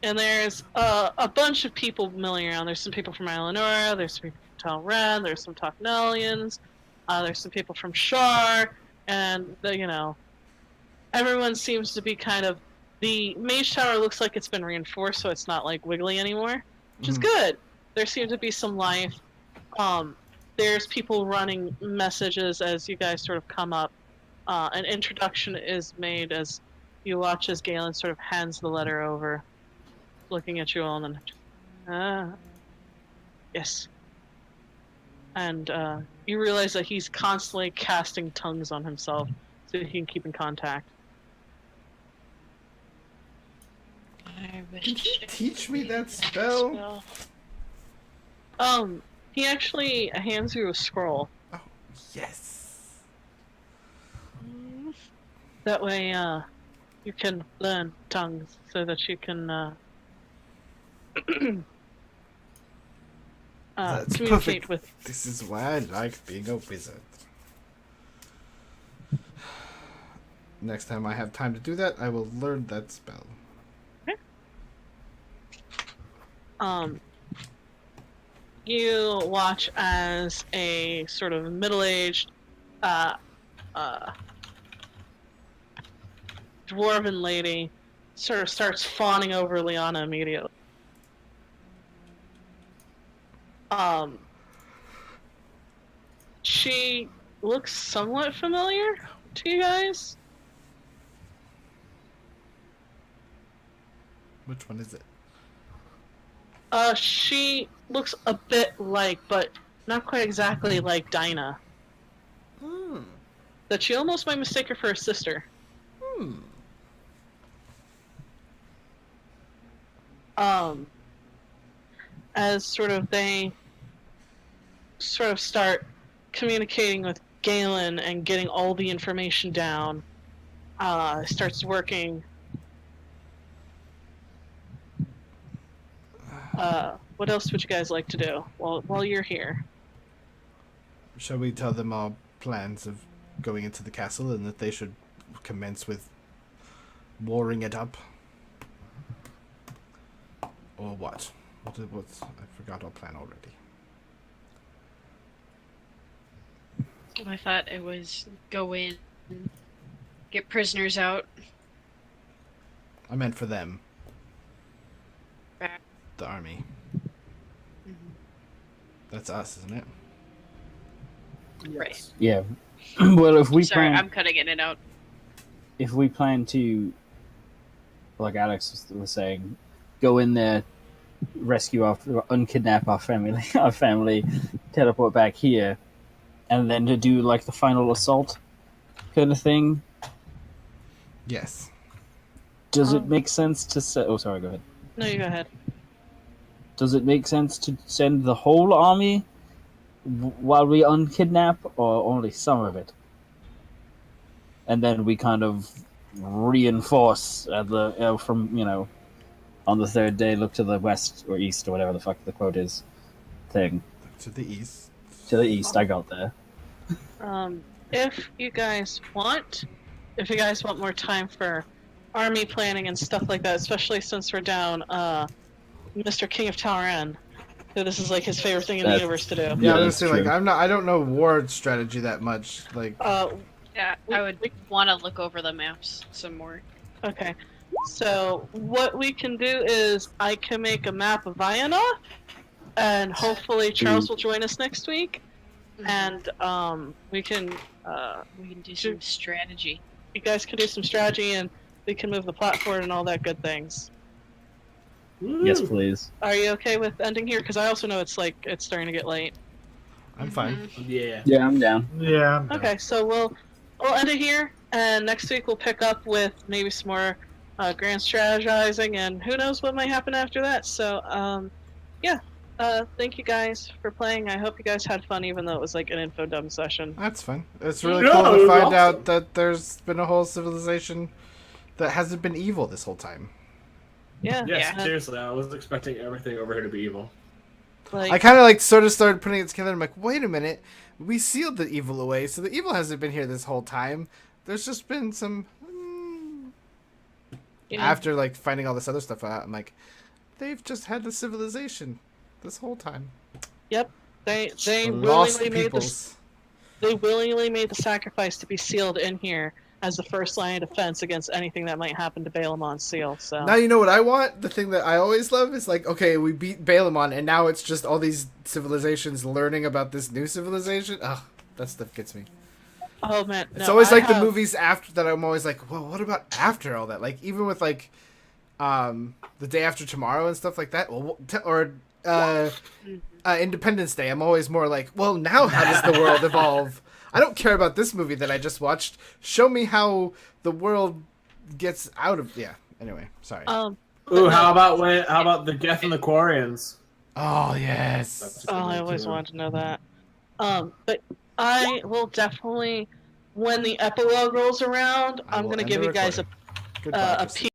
there's a bunch of people milling around. There's some people from Eleonora, there's some people from Talren, there's some Tocnelians, there's some people from Shar, and everyone seems to be kind of, the mage tower looks like it's been reinforced, so it's not like wiggly anymore, which is good. There seems to be some life. There's people running messages as you guys sort of come up. An introduction is made as you watch as Galen sort of hands the letter over, looking at you all, and then, yes. And you realize that he's constantly casting tongues on himself so he can keep in contact. Did you teach me that spell? He actually hands you a scroll. Oh, yes. That way, you can learn tongues so that you can That's communicate perfect. with. This is why I like being a wizard. Next time I have time to do that, I will learn that spell. You watch as a sort of middle-aged, dwarven lady sort of starts fawning over Liana immediately. She looks somewhat familiar to you guys. Which one is it? She looks a bit like, but not quite exactly like Dinah. That you almost might mistake her for her sister. As sort of they sort of start communicating with Galen and getting all the information down, starts working. What else would you guys like to do while you're here? Shall we tell them our plans of going into the castle and that they should commence with warring it up? Or what? What's I forgot our plan already. I thought it was go in, get prisoners out. I meant for them. Right. The army. That's us, isn't it? Right. Yeah. Well, if we Sorry, plan, I'm cutting in and out. if we plan to, like Alex was saying, go in there, rescue unkidnap our family, teleport back here, and then to do like the final assault kind of thing. Yes. Does it make sense to say? Oh, sorry. Go ahead. No, you go ahead. Does it make sense to send the whole army while we unkidnap, or only some of it? And then we kind of reinforce at the from on the third day, look to the west or east or whatever the fuck the quote is, thing. To the east. To the east, I got there. if you guys want more time for army planning and stuff like that, especially since we're down Mr. King of Talran, so this is like his favorite thing in the That's- universe to do. Yeah, Yeah, I was that's gonna say, like, true. I don't know war strategy that much. Like, Yeah, I would want to look over the maps some more. Okay, so what we can do is I can make a map of Vienna, and hopefully Charles will join us next week, and we can do some strategy. you guys can do some strategy, and we can move the plot forward and all that good things. Yes, please. Are you okay with ending here? Because I also know it's starting to get late. I'm fine. Yeah. Yeah, I'm down. Yeah. I'm done. Okay, so we'll end it here, and next week we'll pick up with maybe some more grand strategizing, and who knows what might happen after that. So, yeah. Thank you guys for playing. I hope you guys had fun, even though it was like an info dump session. That's fun. It's really No, cool it to was find awesome. out that there's been a whole civilization that hasn't been evil this whole time. Yeah. Yes, yeah. seriously, I was expecting everything over here to be evil. Like, I kind of like sort of started putting it together. I'm like, wait a minute, we sealed the evil away, so the evil hasn't been here this whole time. There's just been some. yeah. After like finding all this other stuff out, I'm like, they've just had the civilization this whole time. They Lost willingly made peoples. they willingly made the sacrifice to be sealed in here as the first line of defense against anything that might happen to Balamon's seal. So Now you know what I want? The thing that I always love is like, okay, we beat Balamon, and now it's just all these civilizations learning about this new civilization. Ugh, that stuff gets me. oh man, It's no, always I like have- the movies after that. I'm always like, well, what about after all that? Like even with like, The Day After Tomorrow and stuff like that. Well, Independence Day. I'm always more like, well, now how does the world evolve? I don't care about this movie that I just watched. Show me how the world gets out of. Yeah. Anyway, sorry. Ooh, how about the Geth and the Quarians? Oh yes. That's Oh, I always wanted to know that. But I will definitely, when the epilogue rolls around, I I'm will gonna end give the you guys recording. Goodbye, a Christine.